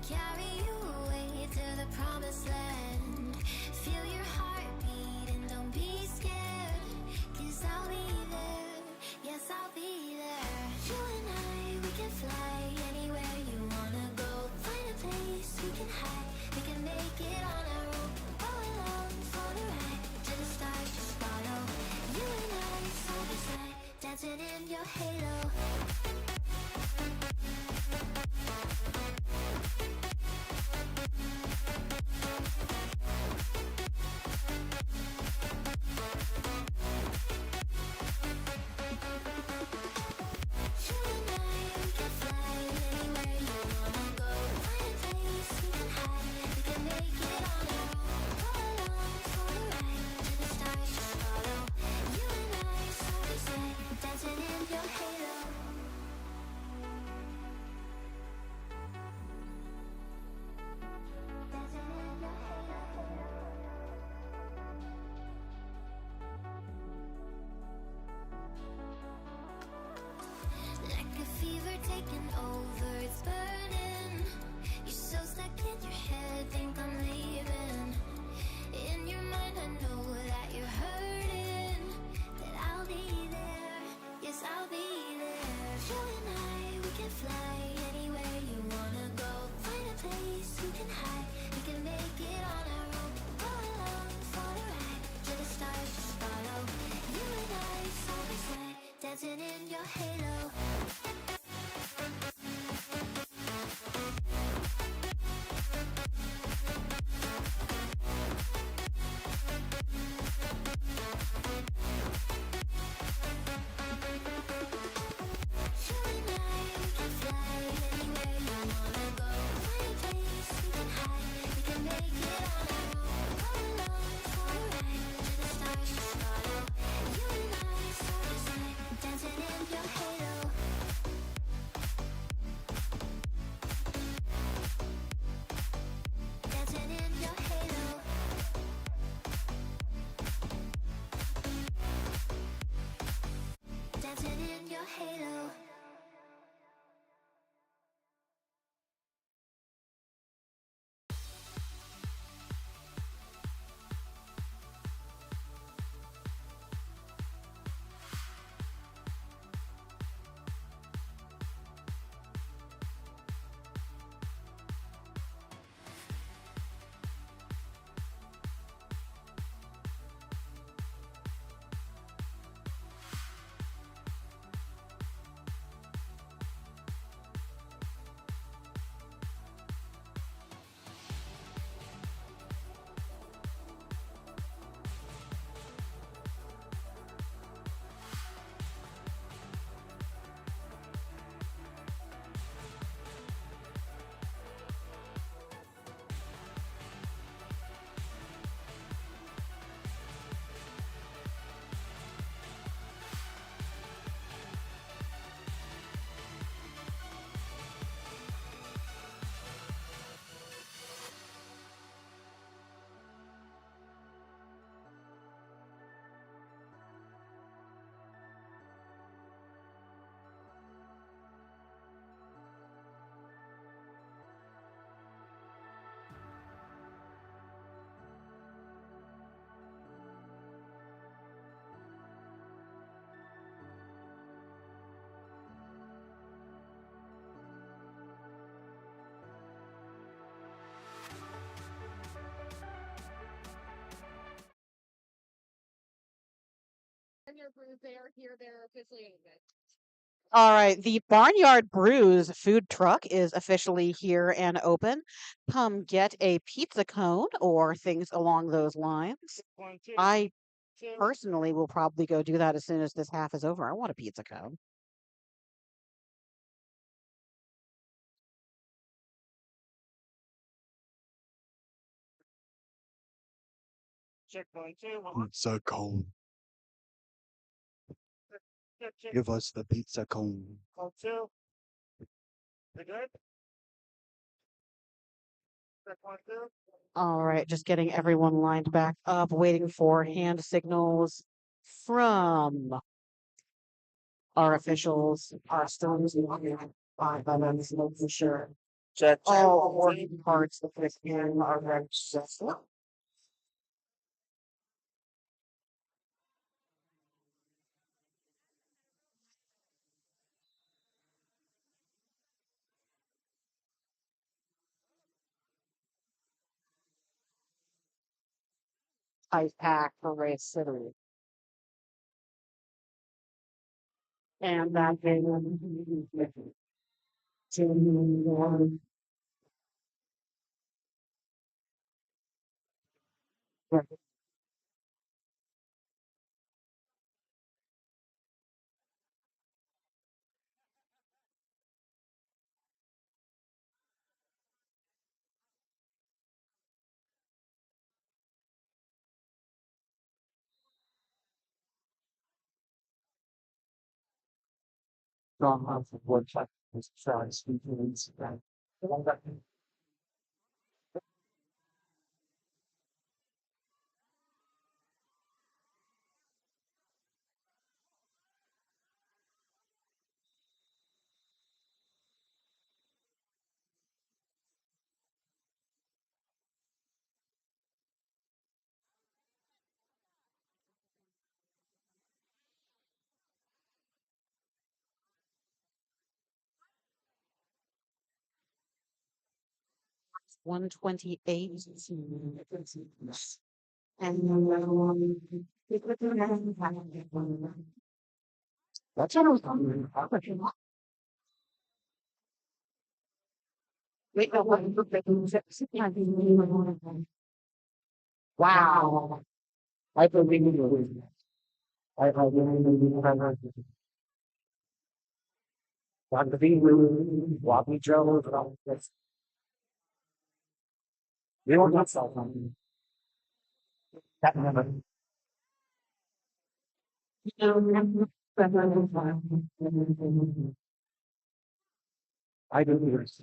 Carry you away to the promised land. Feel your heartbeat and don't be scared. 'Cause I'll be there, yes I'll be there. You and I, we can fly anywhere you wanna go. Find a place we can hide, we can make it on our own. Go along for the ride, to the stars just follow. You and I, side by side, dancing in your halo. You and I, we can fly anywhere you wanna go. Find a place we can hide, we can make it on our own. Go along for the ride, to the stars just follow. You and I, side by side, dancing in your halo. Dancing in your halo. Like a fever taking over, it's burning. You're so stuck in your head, think I'm leaving. In your mind I know that you're hurting. That I'll be there, yes I'll be there. You and I, we can fly anywhere you wanna go. Find a place we can hide, we can make it on our own. Go along for the ride, to the stars just follow. You and I, side by side, dancing in your halo. You and I, we can fly anywhere you wanna go. Find a place we can hide, we can make it on our own. Go along for the ride, to the stars just follow. You and I, side by side, dancing in your halo. Barnyard Brews, they are here, they're officially open. All right, the Barnyard Brews food truck is officially here and open. Come get a pizza cone or things along those lines. 1, 2, I 2. personally will probably go do that as soon as this half is over. I want a pizza cone. Check 1, 2. 1, Pizza cone. check, check. Give us the pizza cone. 1, 2. We good? Check 1, 2. All right, just getting everyone lined back up, waiting for hand signals from our officials. Our stones by that's for sure. Check, check. All 1, 2. working parts of this game are registered. Ice pack for Race City. And that game. Strong house of woodchuck is trying speaking. One 128. And that's what I was talking about. Wait, no, what? Wow. I believe you. I want to be rude, Wappy Joe, and all this. We don't have cell phone. That never. I do yours.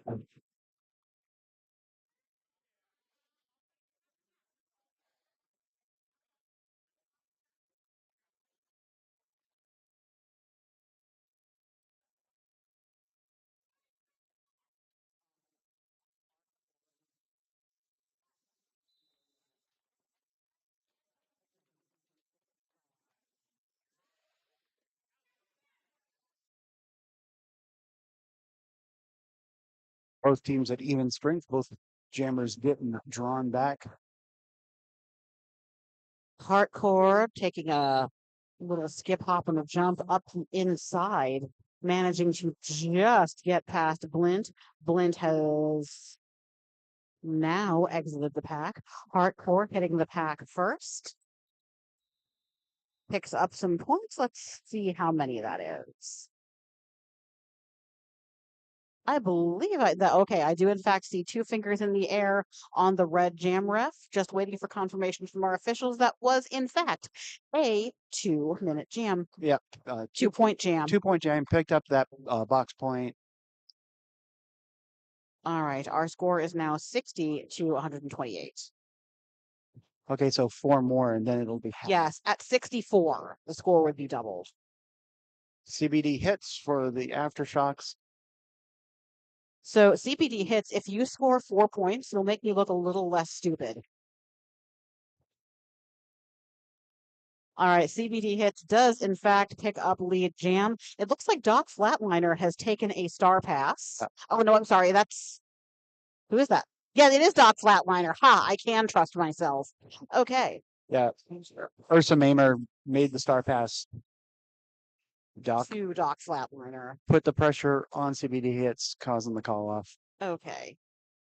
Both teams at even strength, both jammers getting drawn back. Hardcore taking a little skip hop and a jump up inside, managing to just get past Blint. Blint has now exited the pack. Hardcore hitting the pack first. Picks up some points. Let's see how many that is. I believe okay, I do in fact see 2 fingers in the air on the red jam ref, just waiting for confirmation from our officials. That was in fact a 2-minute jam. Yep. 2-point jam. 2-point jam, picked up that box point. All right, our score is now 60 to 128. Okay, so 4 more and then it'll be half. Yes, at 64, the score would be doubled. CBD hits for the aftershocks. So CPD hits, if you score 4 points, it'll make me look a little less stupid. All right, CBD hits does in fact pick up lead jam. It looks like Doc Flatliner has taken a star pass. Oh no, I'm sorry. Who is that? Yeah, it is Doc Flatliner. Ha, I can trust myself. Okay. Yeah. Ursa Mamer made the star pass. Doc To Doc Flatliner. put the pressure on CBD hits, causing the call off. Okay.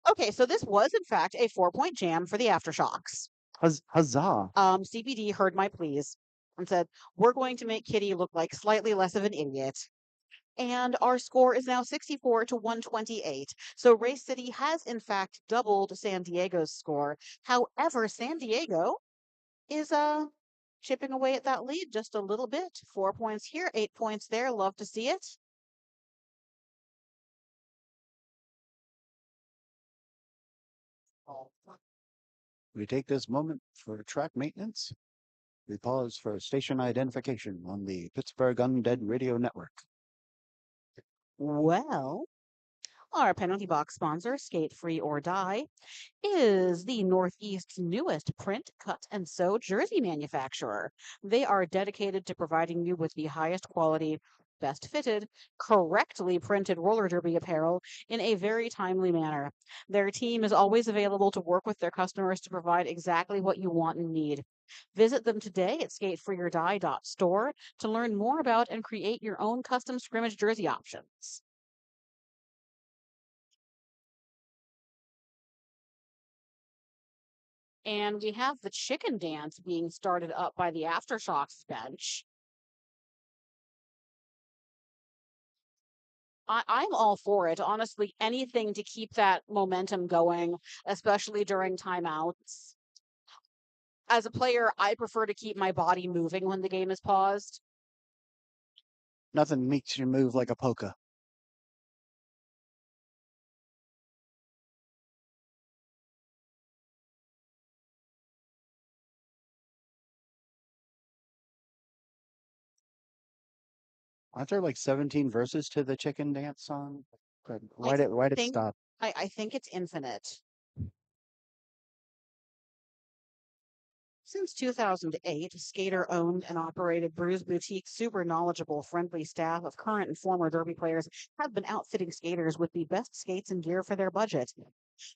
Okay, so this was in fact a 4-point jam for the Aftershocks. Huzzah. CBD heard my pleas and said, we're going to make Kitty look like slightly less of an idiot. And our score is now 64 to 128. So Race City has in fact doubled San Diego's score. However, San Diego is chipping away at that lead just a little bit. 4 points here, 8 points there. Love to see it. We take this moment for track maintenance. We pause for station identification on the Pittsburgh Undead Radio Network. Well, our penalty box sponsor, Skate Free or Die, is the Northeast's newest print, cut, and sew jersey manufacturer. They are dedicated to providing you with the highest quality, best fitted, correctly printed roller derby apparel in a very timely manner. Their team is always available to work with their customers to provide exactly what you want and need. Visit them today at skatefreeordie.store to learn more about and create your own custom scrimmage jersey options. And we have the chicken dance being started up by the Aftershocks bench. I'm all for it. Honestly, anything to keep that momentum going, especially during timeouts. As a player, I prefer to keep my body moving when the game is paused. Nothing makes you move like a polka. Aren't there like 17 verses to the chicken dance song? But why did it think- stop? I think it's infinite. Since 2008, Skater owned and operated Bruise Boutique's super knowledgeable, friendly staff of current and former Derby players have been outfitting skaters with the best skates and gear for their budget.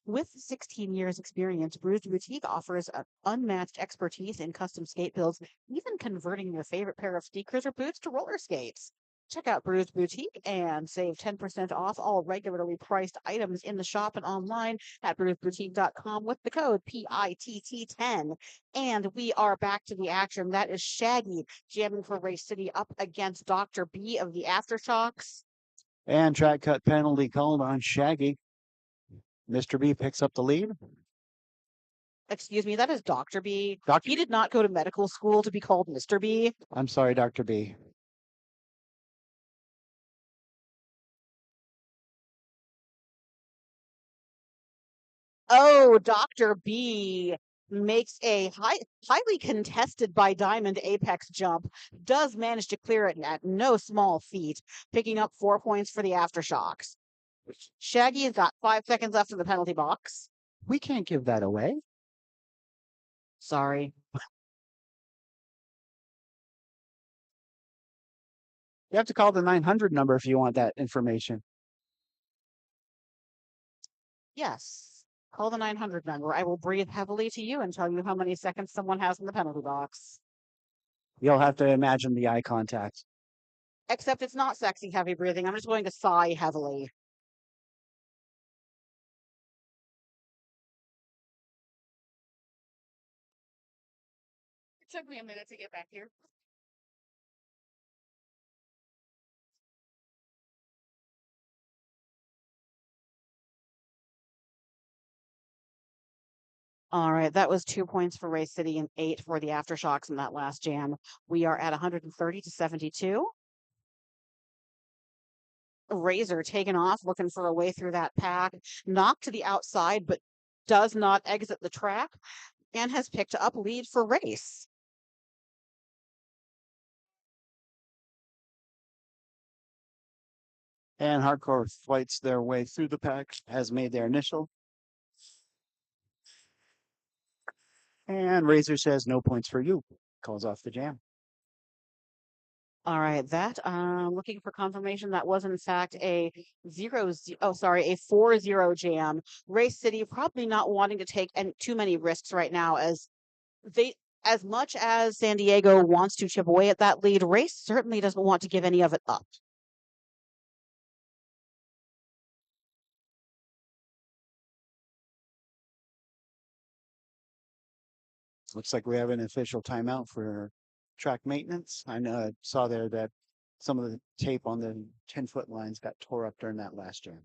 With 16 years experience, Bruised Boutique offers an unmatched expertise in custom skate builds, even converting your favorite pair of sneakers or boots to roller skates. Check out Bruised Boutique and save 10% off all regularly priced items in the shop and online at bruiseboutique.com with the code PITT10. And we are back to the action. That is Shaggy jamming for Race City up against Dr. B of the Aftershocks. And track cut penalty called on Shaggy. Mr. B picks up the lead. Excuse me, that is Dr. B. Dr. He did not go to medical school to be called Mr. B. I'm sorry, Dr. B. Oh, Dr. B makes a highly contested by Diamond apex jump, does manage to clear it at no small feat, picking up 4 points for the Aftershocks. Shaggy has got 5 seconds left in the penalty box. We can't give that away. Sorry. You have to call the 900 number if you want that information. Yes. Call the 900 number. I will breathe heavily to you and tell you how many seconds someone has in the penalty box. You'll have to imagine the eye contact. Except it's not sexy heavy breathing. I'm just going to sigh heavily. It took me a minute to get back here. All right, that was 2 points for Race City and 8 for the Aftershocks in that last jam. We are at 130 to 72. Razor taken off, looking for a way through that pack, knocked to the outside, but does not exit the track and has picked up lead for Race. And Hardcore fights their way through the pack, has made their initial. And Razor says no points for you. Calls off the jam. All right, that looking for confirmation that was in fact a 4-0 jam. Race City probably not wanting to take too many risks right now, as As much as San Diego wants to chip away at that lead, Race certainly doesn't want to give any of it up. Looks like we have an official timeout for track maintenance. I know I saw there that some of the tape on the 10-foot lines got tore up during that last jam.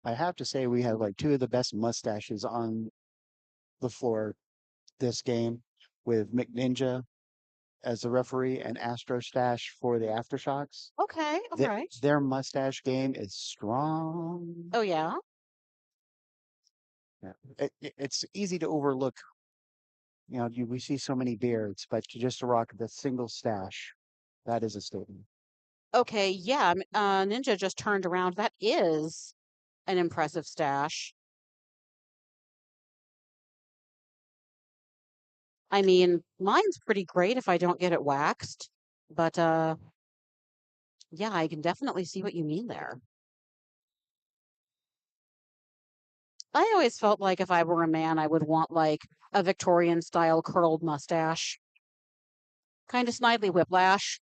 I have to say we have like two of the best mustaches on the floor this game, with McNinja as the referee and Astro Stash for the aftershocks. Okay, all Th- right. Their mustache game is strong. Oh, yeah. Yeah. It's easy to overlook. We see so many beards, but just to rock the single stash, that is a statement. Okay, yeah. Ninja just turned around. That is an impressive stash. I mean, mine's pretty great if I don't get it waxed, but yeah, I can definitely see what you mean there. I always felt like if I were a man, I would want like a Victorian style curled mustache. Kind of Snidely Whiplash.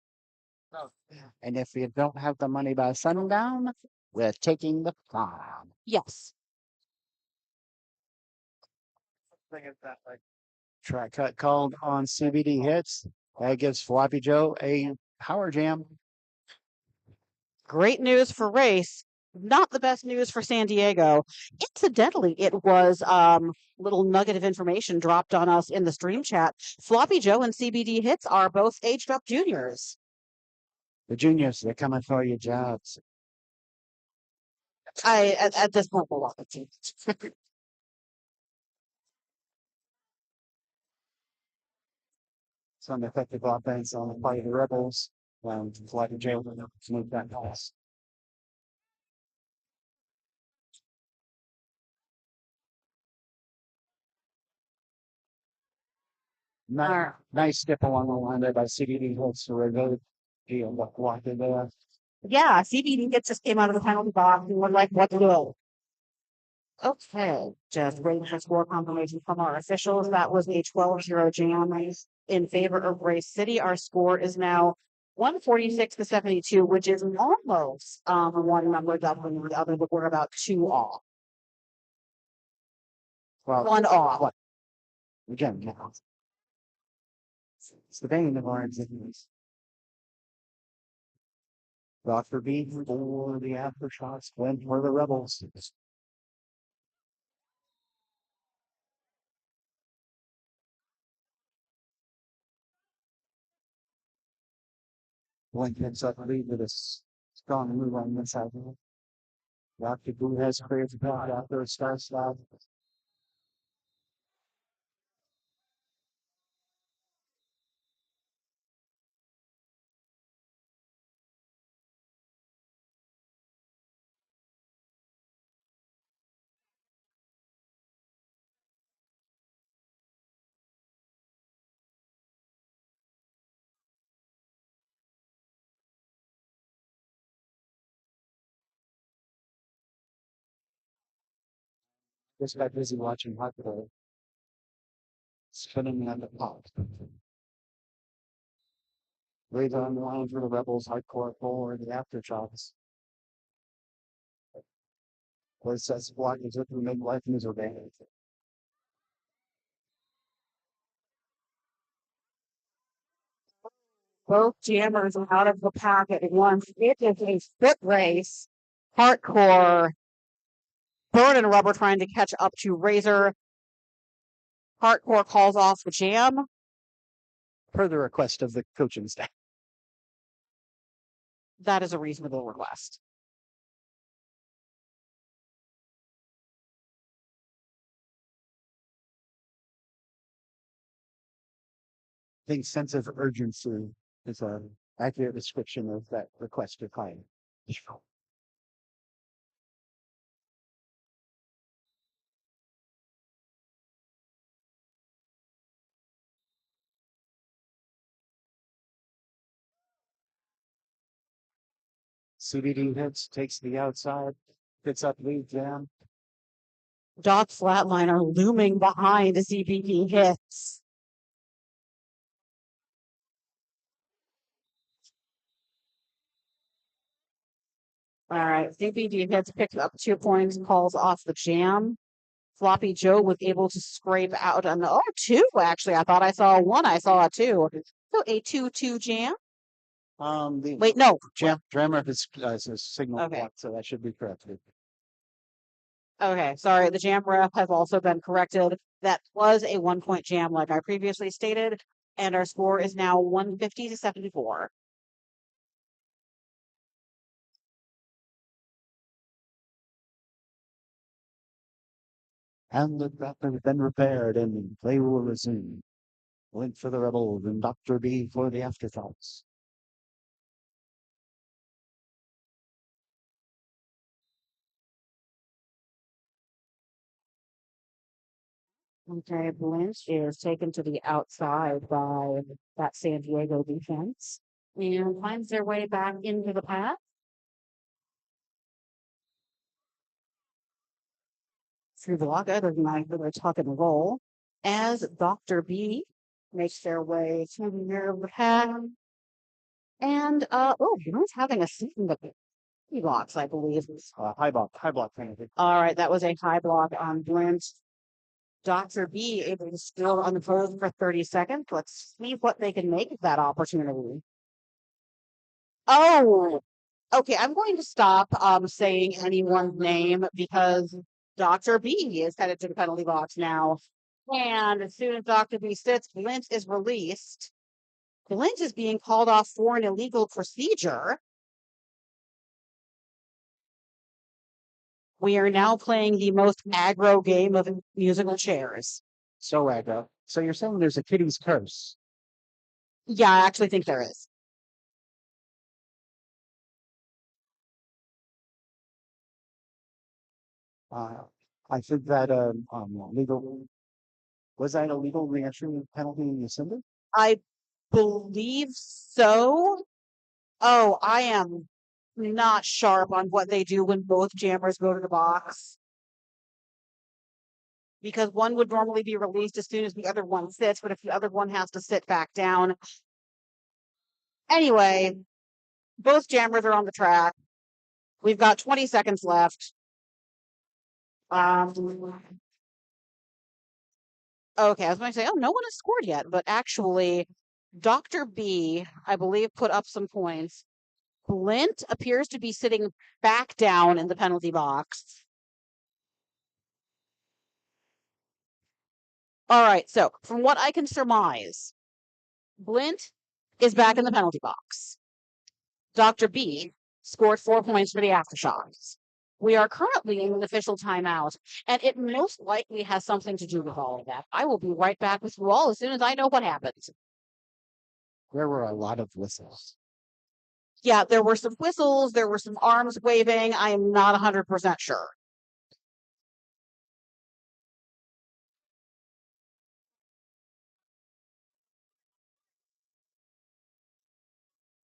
And if you don't have the money by sundown, we're taking the farm. Yes. Track cut called on CBD hits. That gives Floppy Joe a power jam. Great news for Race. Not the best news for San Diego. Incidentally, it was little nugget of information dropped on us in the stream chat. Floppy Joe and CBD Hits are both aged up juniors. The juniors, they're coming for your jobs. At this point, we'll walk it. Some effective offense on the part of the Rebels. Floppy Joe moved that pass. Alright. Nice step along the line there by CBD holds to revoke. Walked in there. Yeah, CBD Hits just came out of the penalty box and was like, what to do? Okay, just waiting for score confirmation from our officials. That was a 12-0 jam in favor of Race City. Our score is now 146-72, which is almost one number doubling the other, but we're about 2 off. Well, 1 off. again, it's the bane of our existence. Dr. B for the aftershocks, win for the Rebels. Blink picks up the lead with a strong move on the side. Dr. Boo has cleared the path after a start stop. Just got busy watching Hot spinning at the pop. Lays on the line for the Rebels, hardcore forward, the aftershocks. Where sets block is looking to make life miserable. Both jammers are out of the pack at once. It is a foot race. Hardcore. Bird and Rubber trying to catch up to Razor. Hardcore calls off the jam. Per the request of the coaching staff. That is a reasonable request. I think sense of urgency is an accurate description of that request to client. CBD hits, takes the outside, picks up lead jam. Doc Flatliner looming behind as CBD hits. All right, CBD hits picks up 2 points, calls off the jam. Floppy Joe was able to scrape out an 2, actually. I thought I saw 1. I saw a 2. So a 2-2 jam. The Wait, no. Drammer is a signal Okay. block, so that should be corrected. Okay, sorry. The jam ref has also been corrected. That was a 1-point jam, like I previously stated, and our score is now 150 to 74. And the trap has been repaired and play will resume. Link for the Rebels and Dr. B for the afterthoughts. Okay, Blanche is taken to the outside by that San Diego defense and finds their way back into the path. Through the lockout of their tuck and roll as Dr. B makes their way to the rear of the pack. And he's having a seat in the blocks, I believe. High block penalty. All right, that was a high block on Brent. Dr. B able to score on the post for 30 seconds. Let's see what they can make of that opportunity. Oh, okay. I'm going to stop saying anyone's name because Dr. B is headed to the penalty box now. And as soon as Dr. B sits, Glint is released. Glint is being called off for an illegal procedure. We are now playing the most aggro game of musical chairs. So aggro. So you're saying there's a kitty's curse? Yeah, I actually think there is. I think that legal was that a legal reentry penalty in the symbol? I believe so. Oh, I am not sharp on what they do when both jammers go to the box. Because one would normally be released as soon as the other one sits, but if the other one has to sit back down. Anyway, both jammers are on the track. We've got 20 seconds left. Okay, I was going to say, no one has scored yet, but actually, Dr. B, I believe, put up some points. Blint appears to be sitting back down in the penalty box. All right, so from what I can surmise, Blint is back in the penalty box. Dr. B scored 4 points for the aftershocks. We are currently in an official timeout, and it most likely has something to do with all of that. I will be right back with you all as soon as I know what happens. There were a lot of whistles. Yeah, there were some whistles, there were some arms waving. I am not 100% sure.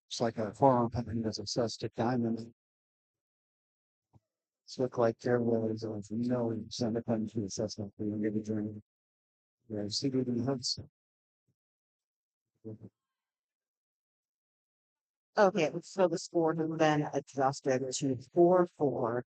It's like a forearm penalty was assessed at Diamond. It looked like there was no center penalty assessment for the individual. There's CBD Hudson. Okay, so the score has been adjusted to 4-4.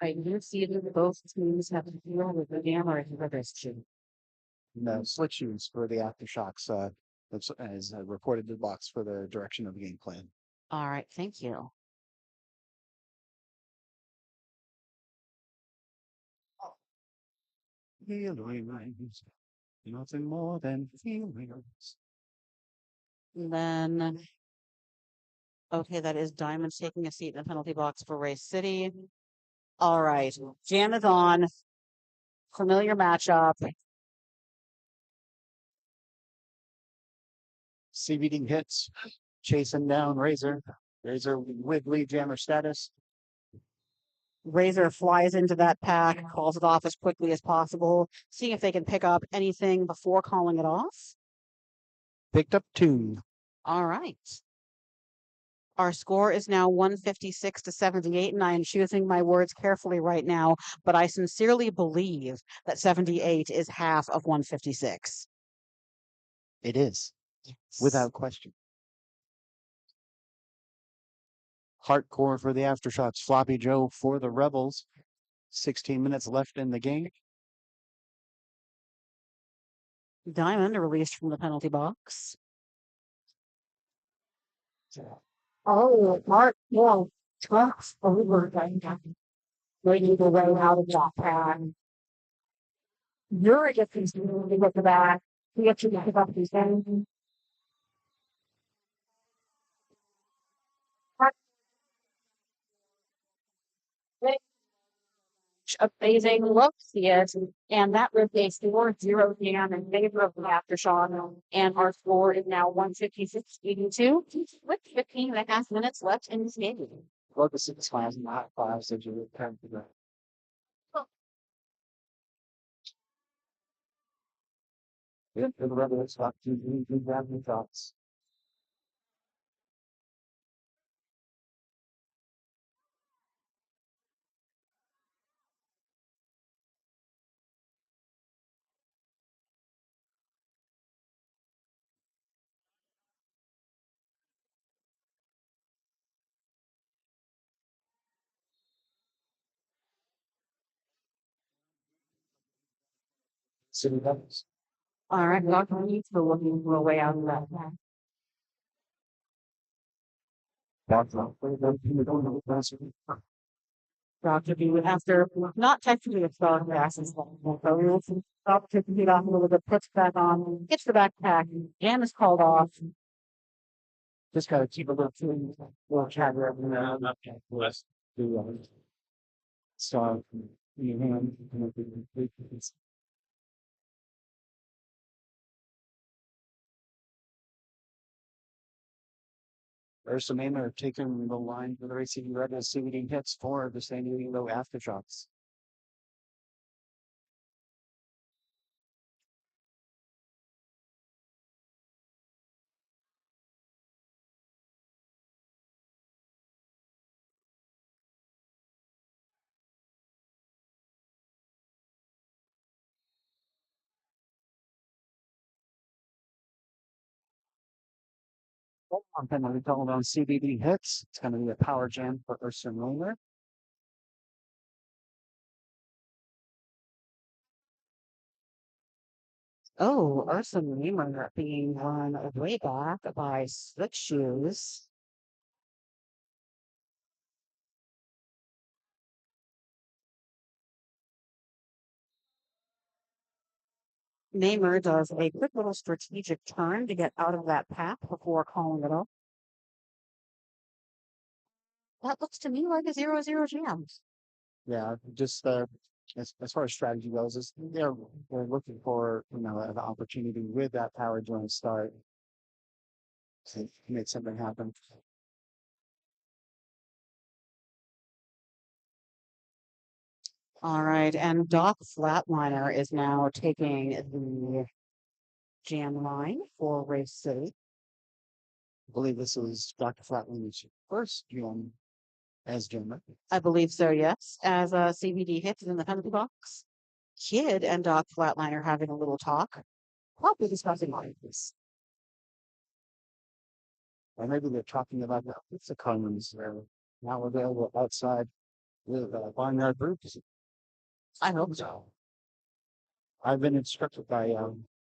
I do see that both teams have to deal with the jammer for this too. No switch shoes for the aftershocks, that's as reported to the box for the direction of the game plan. All right, thank you. Feelings, nothing more than feelings. Then, okay, that is Diamonds taking a seat in the penalty box for Race City. All right, jam is on. Familiar matchup. CBD hits, chasing down Razor. Razor with lead jammer status. Razor flies into that pack, calls it off as quickly as possible, seeing if they can pick up anything before calling it off. Picked up 2. All right. Our score is now 156 to 78, and I am choosing my words carefully right now, but I sincerely believe that 78 is half of 156. It is, without question. Hardcore for the aftershocks. Floppy Joe for the Rebels. 16 minutes left in the game. Diamond released from the penalty box. Oh, Mark, well, trucks over. Waiting the way out of that pack. You're just continuing with the back. You get to pick up these things. Amazing looks it, and that replaced 4-0 jam in favor of the aftershock, and our score is now 156-82 with 15 and a half minutes left in this game. Well, the 6 class, not 5, so you would come to that. Yeah, for the Rebels, got 2 random shots. City Rebels. All right, Dr. Needs for looking for a way out of that. Dr. B would after not technically a strong passes, so we will stop to complete off a little bit, puts back on, gets the backpack, jam is called off. Just gotta keep a little chatter every now and then. Less do so you know, Ursa Mamer taking the line for the Racing Rebels. CBD hits for the San Diego aftershocks. I'm going to be calling on CBD hits. It's going to be a power jam for Ursa Mamer. Oh, Ursa Mamer being run way back by Slick Shoes. Mamer does a quick little strategic turn to get out of that path before calling it off. That looks to me like a 0-0 jam. Yeah, just as far as strategy goes, is we're looking for an opportunity with that power joint start to make something happen. All right, and Doc Flatliner is now taking the jam line for Race City. I believe this is Dr. Flatliner's first jam as jammer. I believe so, yes. As CBD hits in the penalty box. Kid and Doc Flatliner having a little talk. Probably discussing this. Or maybe they're talking about the Commons that are now available outside with Barnyard Groups. I hope so. I've been instructed by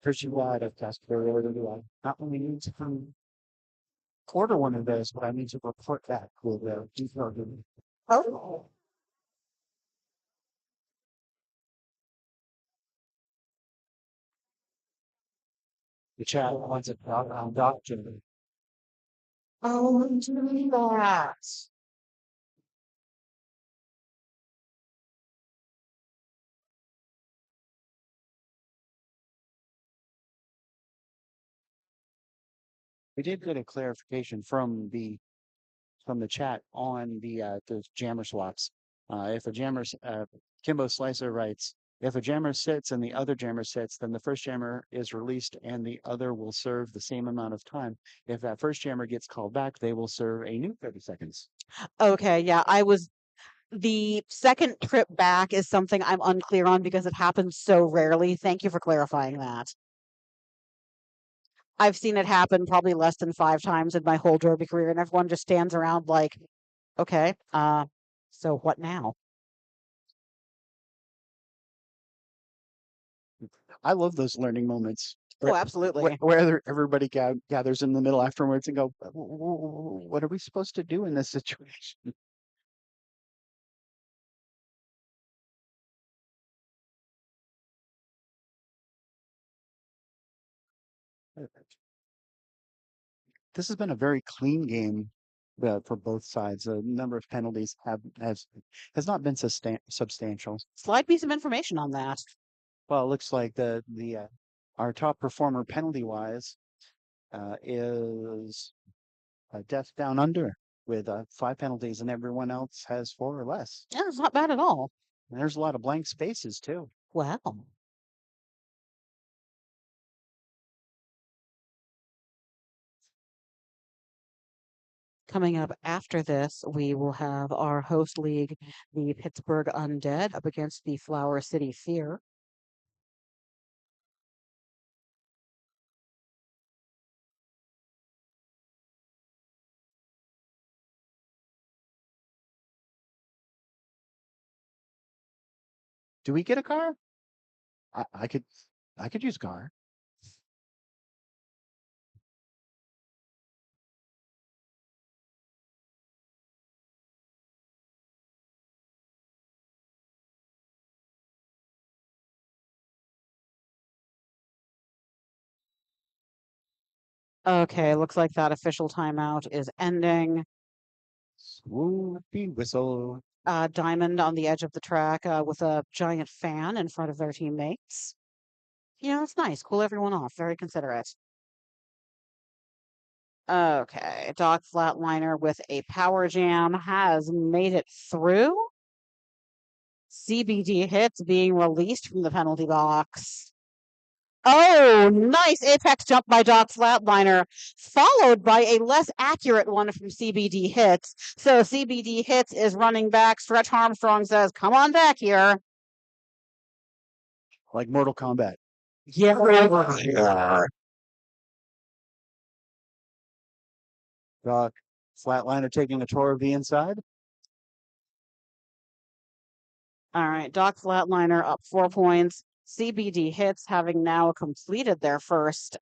Christian Wide of Casper to not only need to order one of those, but I need to report back with detailed. Oh. The chat wants it on doctrine. Oh, do that. We did get a clarification from the chat on the jammer swaps. If a Kimbo Slicer writes, if a jammer sits and the other jammer sits, then the first jammer is released and the other will serve the same amount of time. If that first jammer gets called back, they will serve a new 30 seconds. Okay, yeah, the second trip back is something I'm unclear on because it happens so rarely. Thank you for clarifying that. I've seen it happen probably less than 5 times in my whole derby career, and everyone just stands around like, okay, so what now? I love those learning moments. Oh, absolutely. Where everybody gathers in the middle afterwards and go, what are we supposed to do in this situation? This has been a very clean game for both sides. The number of penalties has not been substantial. Slide me some information on that. Well, it looks like our top performer penalty wise is Death Down Under with 5 penalties, and everyone else has 4 or less. Yeah, it's not bad at all. And there's a lot of blank spaces too. Wow. Coming up after this, we will have our host league, the Pittsburgh Undead, up against the Flower City Fear. Do we get a car? I could use car. Okay, looks like that official timeout is ending. Swoopy whistle. Diamond on the edge of the track with a giant fan in front of their teammates. You know, it's nice. Cool everyone off. Very considerate. Okay, Doc Flatliner with a power jam has made it through. CBD hits being released from the penalty box. Oh, nice apex jump by Doc Flatliner, followed by a less accurate one from CBD Hits. So CBD Hits is running back. Stretch Armstrong says, come on back here. Like Mortal Kombat. Yeah. Doc Flatliner taking a tour of the inside. All right, Doc Flatliner up 4 points. CBD Hits having now completed their first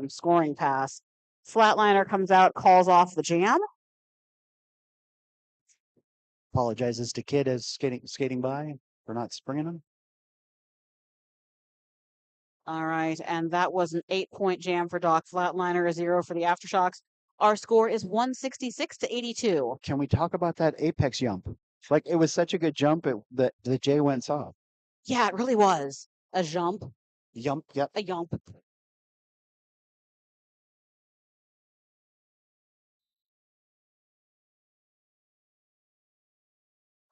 scoring pass. Flatliner comes out, calls off the jam. Apologizes to Kid as skating by for not springing him. All right, and that was an 8-point jam for Doc Flatliner, a 0 for the Aftershocks. Our score is 166 to 82. Can we talk about that apex jump? Like it was such a good jump that the J went soft. Yeah, it really was. A jump. Yump, yep. A jump.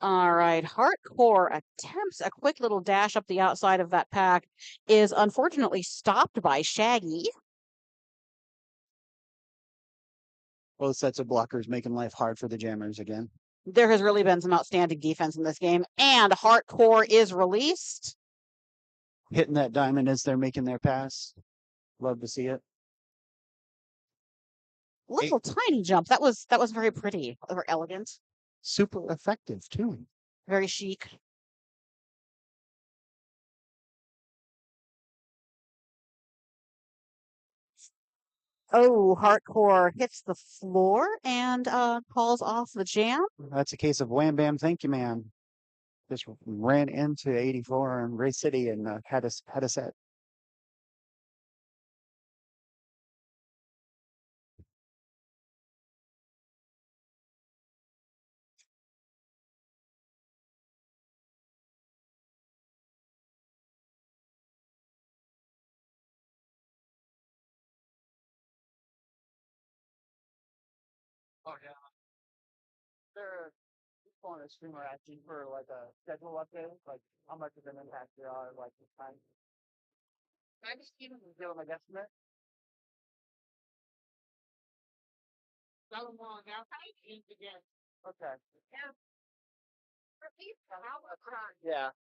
All right, Hardcore attempts a quick little dash up the outside of that pack, is unfortunately stopped by Shaggy. Both sets of blockers making life hard for the jammers again. There has really been some outstanding defense in this game, and Hardcore is released. Hitting that diamond as they're making their pass. Love to see it. Little tiny jump. That was very pretty, or elegant. Super effective too. Very chic. Oh, hardcore hits the floor and calls off the jam. That's a case of wham bam, thank you, ma'am. Just ran into 84 in Race City and had a set. Oh yeah. They're on a streamer asking for like a schedule update, like how much of an impact there are, like this time. Can I just even give them a guesstimate? So long now, I need to get. Okay. Yeah.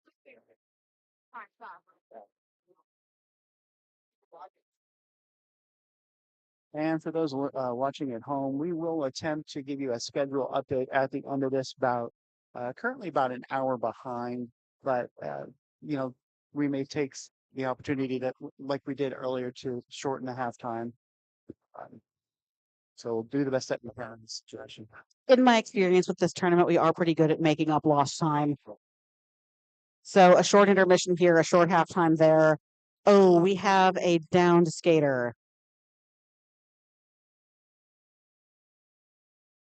And for those watching at home, we will attempt to give you a schedule update at the end of this bout. Currently about an hour behind, but you know, we may take the opportunity that, like we did earlier, to shorten the halftime. Um, so we'll do the best that we can in this situation. In my experience with this tournament, we are pretty good at making up lost time. So a short intermission here, a short halftime there. Oh, we have a downed skater.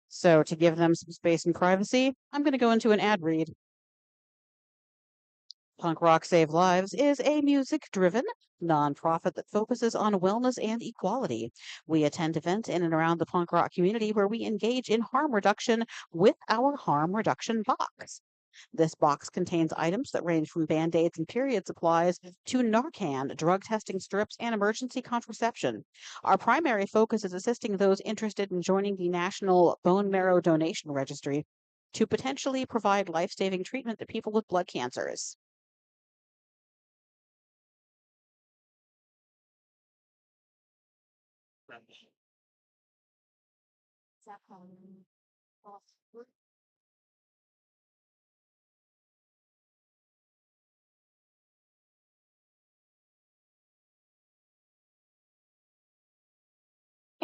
So to give them some space and privacy, I'm going to go into an ad read. Punk Rock Save Lives is a music driven nonprofit that focuses on wellness and equality. We attend events in and around the punk rock community where we engage in harm reduction with our harm reduction box. This box contains items that range from band aids and period supplies to Narcan, drug testing strips, and emergency contraception. Our primary focus is assisting those interested in joining the National Bone Marrow Donation Registry to potentially provide life saving treatment to people with blood cancers.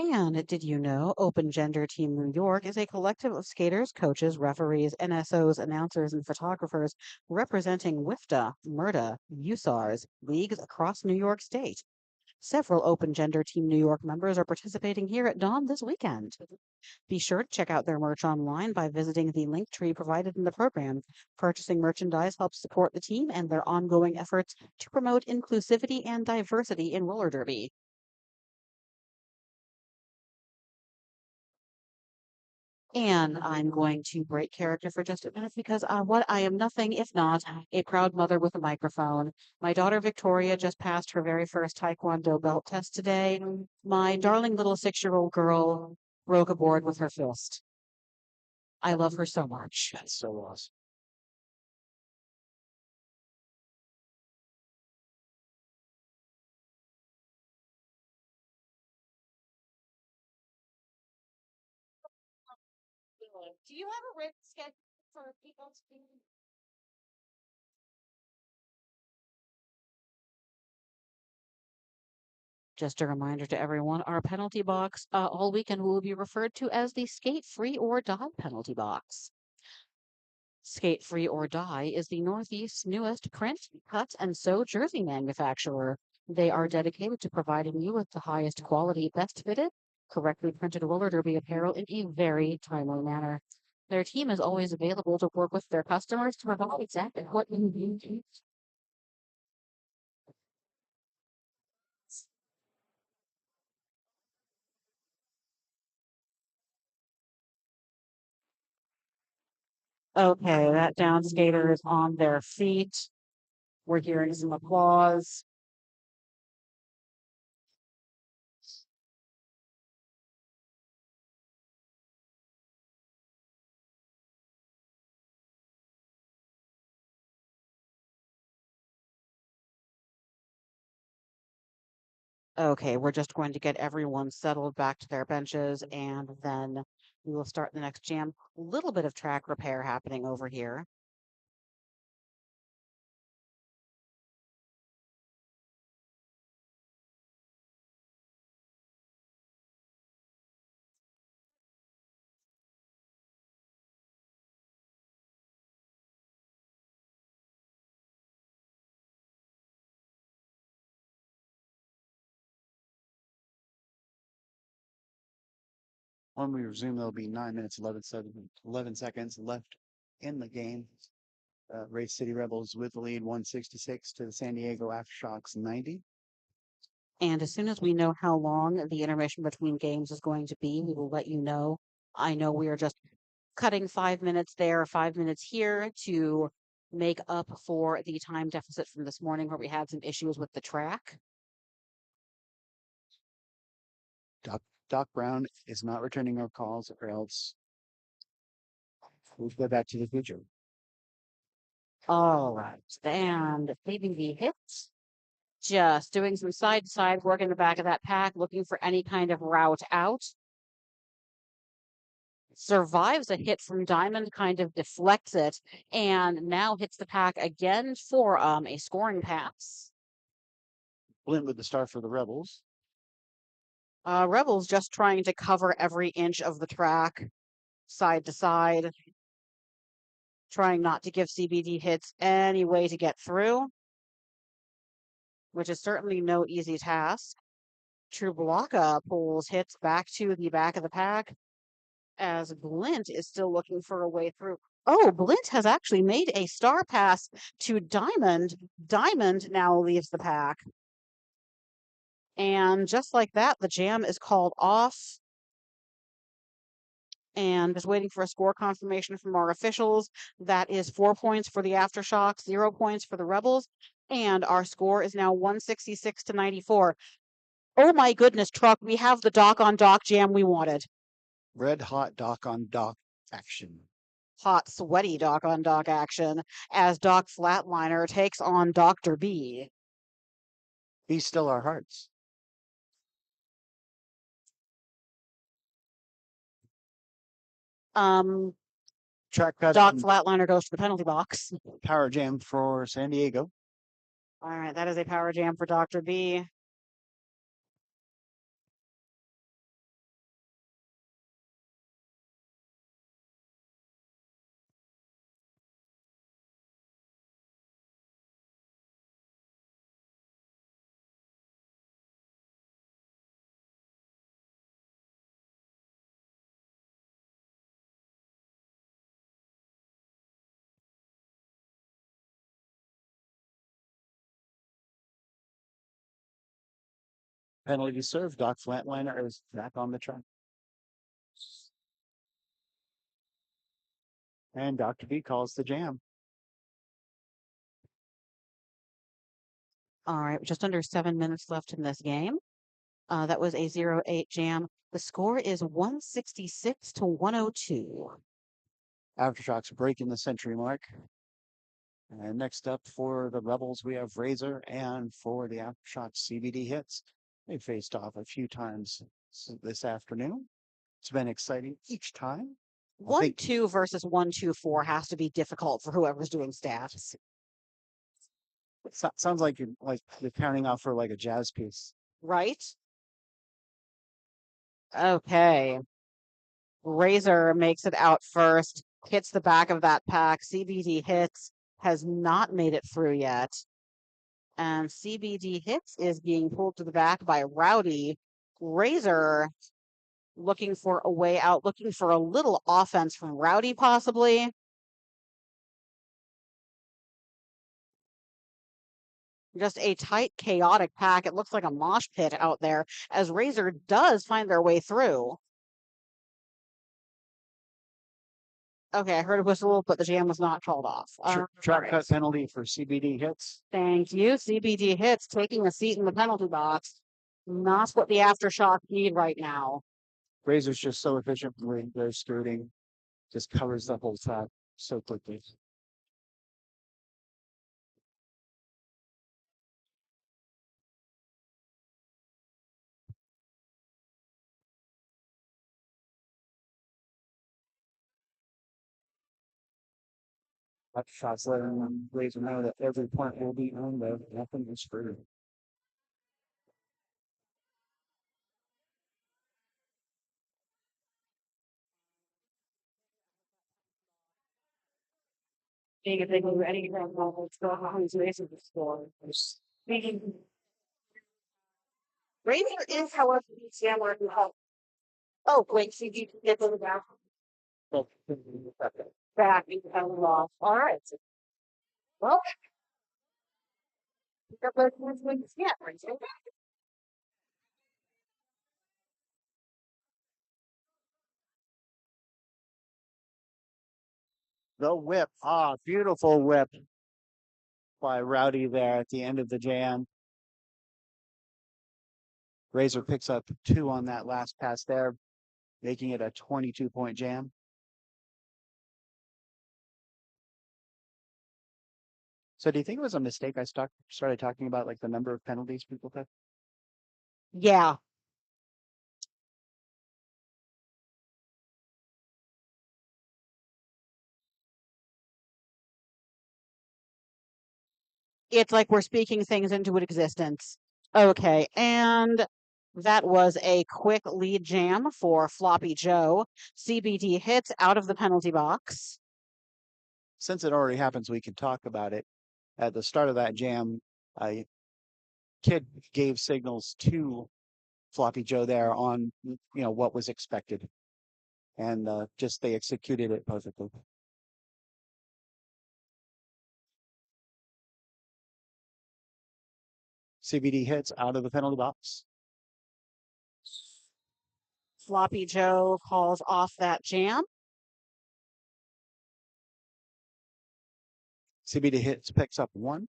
And did you know Open Gender Team New York is a collective of skaters, coaches, referees, NSOs, announcers, and photographers representing WIFTA, MRDA, USARS, leagues across New York State. Several Open Gender Team New York members are participating here at Dawn this weekend. Be sure to check out their merch online by visiting the link tree provided in the program. Purchasing merchandise helps support the team and their ongoing efforts to promote inclusivity and diversity in roller derby. And I'm going to break character for just a minute because what I am nothing if not a proud mother with a microphone. My daughter Victoria just passed her very first Taekwondo belt test today. My darling little 6-year-old girl broke a board with her fist. I love her so much. That's so awesome. Do you have a written schedule for people to be? Just a reminder to everyone, our penalty box all weekend will be referred to as the Skate Free or Die penalty box. Skate Free or Die is the Northeast's newest print, cut, and sew jersey manufacturer. They are dedicated to providing you with the highest quality, best fitted, correctly printed roller derby apparel in a very timely manner. Their team is always available to work with their customers to provide exactly what you need. Okay, that down skater is on their feet. We're hearing some applause. Okay, we're just going to get everyone settled back to their benches and then we will start the next jam. A little bit of track repair happening over here. When we resume, there'll be 9 minutes, 11 seconds left in the game. Race City Rebels with the lead 166 to the San Diego Aftershocks 90. And as soon as we know how long the intermission between games is going to be, we will let you know. I know we are just cutting 5 minutes there, 5 minutes here to make up for the time deficit from this morning where we had some issues with the track. Doc Brown is not returning our calls, or else we'll go back to the future. All right. And maybe the hits. Just doing some side to side work in the back of that pack, looking for any kind of route out. Survives a hit from Diamond, kind of deflects it, and now hits the pack again for a scoring pass. Blint with the start for the Rebels. Rebels just trying to cover every inch of the track, side to side, trying not to give CBD hits any way to get through, which is certainly no easy task. Trublaka pulls hits back to the back of the pack, as Blint is still looking for a way through. Oh, Blint has actually made a star pass to Diamond. Diamond now leaves the pack. And just like that, the jam is called off. And just waiting for a score confirmation from our officials. That is 4 points for the Aftershocks, 0 points for the Rebels. And our score is now 166 to 94. Oh my goodness, Truck, we have the Doc on Doc jam we wanted. Red hot Doc on Doc action. Hot, sweaty Doc on Doc action as Doc Flatliner takes on Dr. B. Be still our hearts. Track cut Doc and Flatliner goes to the penalty box. power jam for San Diego. All right, that is a power jam for Dr. B. Penalty served. Doc Flatliner is back on the track. And Dr. B calls the jam. All right, just under 7 minutes left in this game. That was a 0-8 jam. The score is 166 to 102. Aftershocks breaking the century mark. And next up for the Rebels, we have Razor, and for the Aftershocks CBD hits. They faced off a few times this afternoon. It's been exciting each time. I think- 1-2 versus 1-2-4 has to be difficult for whoever's doing stats, Sounds like you're counting off for like a jazz piece. right? Okay. Razor makes it out first, hits the back of that pack. CBD hits, has not made it through yet. And CBD hits is being pulled to the back by Rowdy. Razor looking for a way out, looking for a little offense from Rowdy, possibly. Just a tight, chaotic pack. It looks like a mosh pit out there as Razor does find their way through. Okay, I heard a whistle, but the jam was not called off. Track Alright. cut penalty for CBD hits. Thank you. CBD hits, taking a seat in the penalty box. Not what the Aftershock need right now. Razor's just so efficient with their skirting, just covers the whole track so quickly. Aftershocks letting Razor know that every point will be earned, though nothing is free. Being if they go any kind of go on his race of the score. Razor is, however, the jam working help. Oh, wait, so you can get to the back. Back, you can off. All right. Well. Yeah, right. The whip. Ah, beautiful whip by Rowdy there at the end of the jam. Razor picks up 2 on that last pass there, making it a 22-point jam. So do you think it was a mistake I started talking about like the number of penalties people took? Yeah. It's like we're speaking things into existence. Okay, and that was a quick lead jam for Floppy Joe. CBD hits out of the penalty box. Since it already happens, we can talk about it. At the start of that jam, a kid gave signals to Floppy Joe there on what was expected, and just they executed it perfectly. CBD hits out of the penalty box. Floppy Joe calls off that jam. CBD hits picks up 1.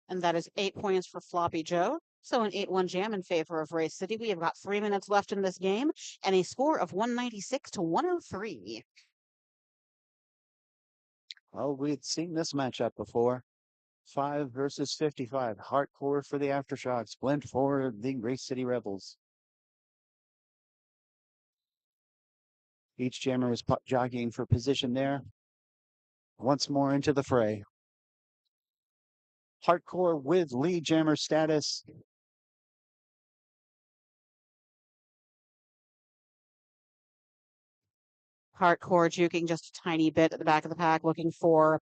And that is 8 points for Floppy Joe. So an 8-1 jam in favor of Race City. We have got 3 minutes left in this game and a score of 196 to 103. Well, we'd seen this matchup before. 5 versus 55. Hardcore for the Aftershocks. Blend for the Race City Rebels. Each jammer was jockeying for position there. Once more into the fray. Hardcore with lead jammer status. Hardcore juking just a tiny bit at the back of the pack, looking for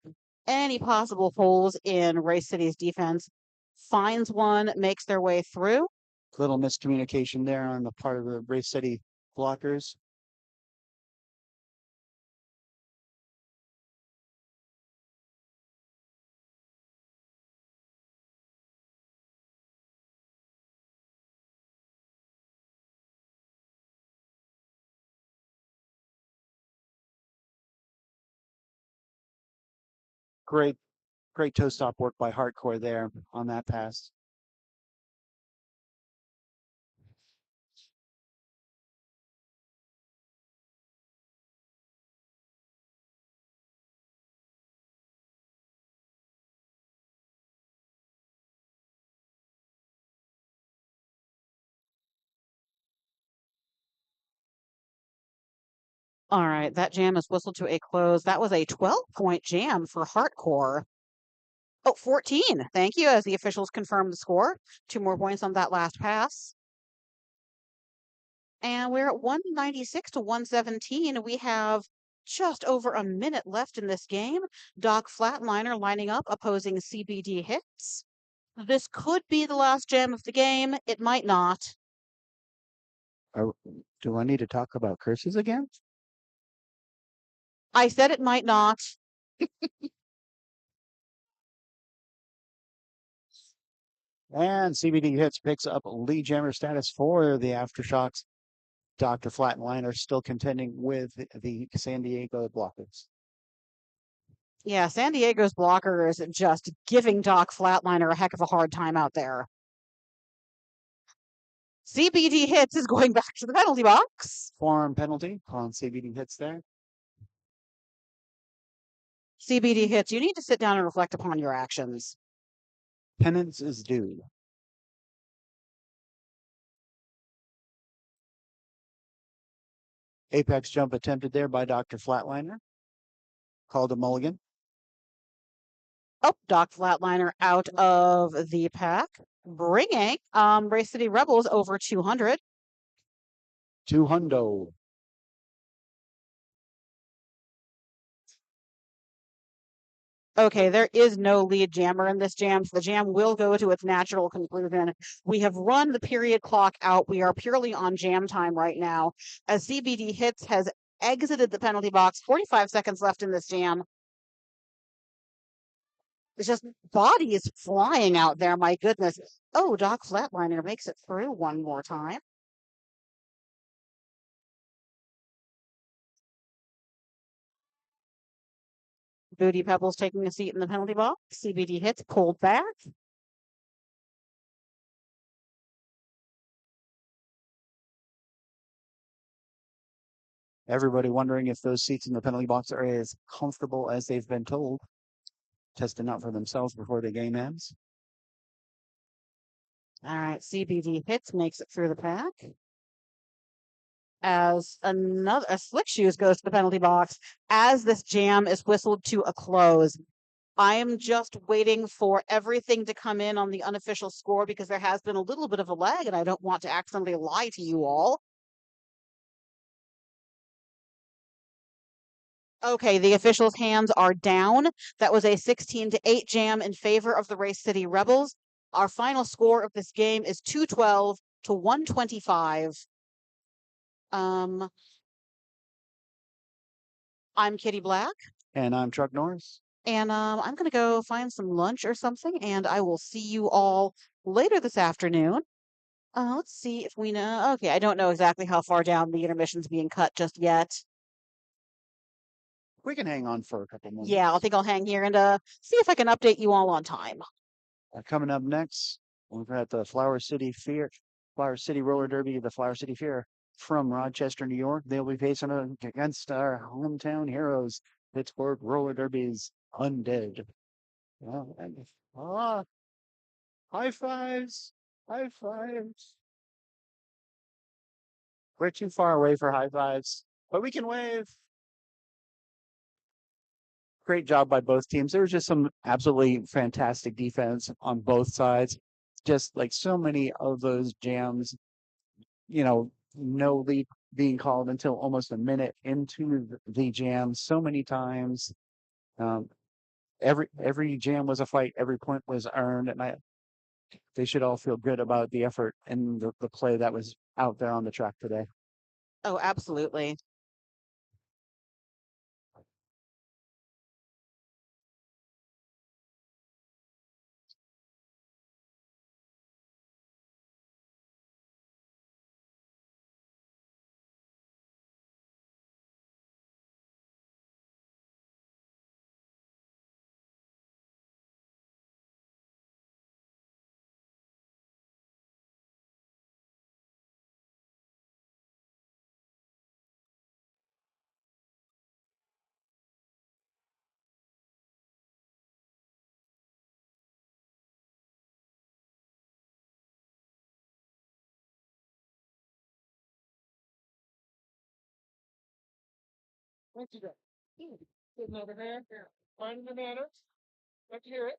any possible holes in Race City's defense. Finds one, makes their way through. Little miscommunication there on the part of the Race City blockers. Great toe stop work by Hardcore there on that pass. All right, that jam is whistled to a close. That was a 12-point jam for Hardcore. Oh, 14. Thank you, as the officials confirm the score. 2 more points on that last pass. And we're at 196 to 117. We have just over a minute left in this game. Doc Flatliner lining up, opposing CBD hits. This could be the last jam of the game. It might not. Do I need to talk about curses again? I said it might not. And CBD hits picks up lead jammer status for the Aftershocks. Dr. Flatliner still contending with the San Diego blockers. Yeah, San Diego's blocker is just giving Doc Flatliner a heck of a hard time out there. CBD hits is going back to the penalty box. Forearm penalty on CBD hits there. CBD hits, you need to sit down and reflect upon your actions. Penance is due. Apex jump attempted there by Dr. Flatliner. Called a mulligan. Oh, Doc Flatliner out of the pack, bringing Race City Rebels over 200. 200. Okay, there is no lead jammer in this jam, so the jam will go to its natural conclusion. We have run the period clock out. We are purely on jam time right now. As CBD Hits has exited the penalty box, 45 seconds left in this jam. It's just bodies flying out there, my goodness. Oh, Doc Flatliner makes it through one more time. Booty Pebbles taking a seat in the penalty box. CBD Hits pulled back. Everybody wondering if those seats in the penalty box are as comfortable as they've been told. Testing out for themselves before the game ends. All right, CBD Hits makes it through the pack. As a Slick Shoes goes to the penalty box as this jam is whistled to a close. I am just waiting for everything to come in on the unofficial score because there has been a little bit of a lag and I don't want to accidentally lie to you all. Okay, the officials' hands are down. That was a 16-8 jam in favor of the Race City Rebels. Our final score of this game is 212 to 125. I'm Kitty Black. And I'm Chuck Norris. And I'm going to go find some lunch or something, and I will see you all later this afternoon. Let's see if we know. Okay, I don't know exactly how far down the intermission's being cut just yet. We can hang on for a couple more. Yeah, I think I'll hang here and see if I can update you all on time. Coming up next, we've got the Flower City Roller Derby, the Flower City Fair from Rochester, New York. They'll be facing against our hometown heroes, Pittsburgh Roller Derby's Undead. High fives. High fives. We're too far away for high fives, but we can wave. Great job by both teams. There was just some absolutely fantastic defense on both sides. Just like so many of those jams, no lead being called until almost a minute into the jam. So many times, every jam was a fight. Every point was earned, and they should all feel good about the effort and the play that was out there on the track today. Oh, absolutely. What you got? Sitting over there, finding bananas. Let's hear it.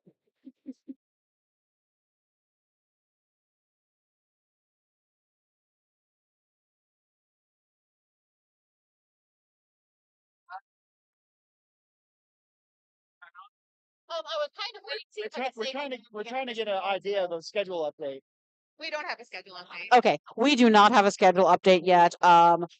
I was kind of waiting to see if I could save We're trying to get an idea of the schedule update. We don't have a schedule update. Okay, we do not have a schedule update yet.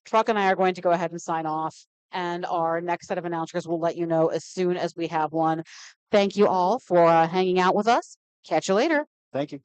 Truck and I are going to go ahead and sign off, and our next set of announcers will let you know as soon as we have one. Thank you all for hanging out with us. Catch you later. Thank you.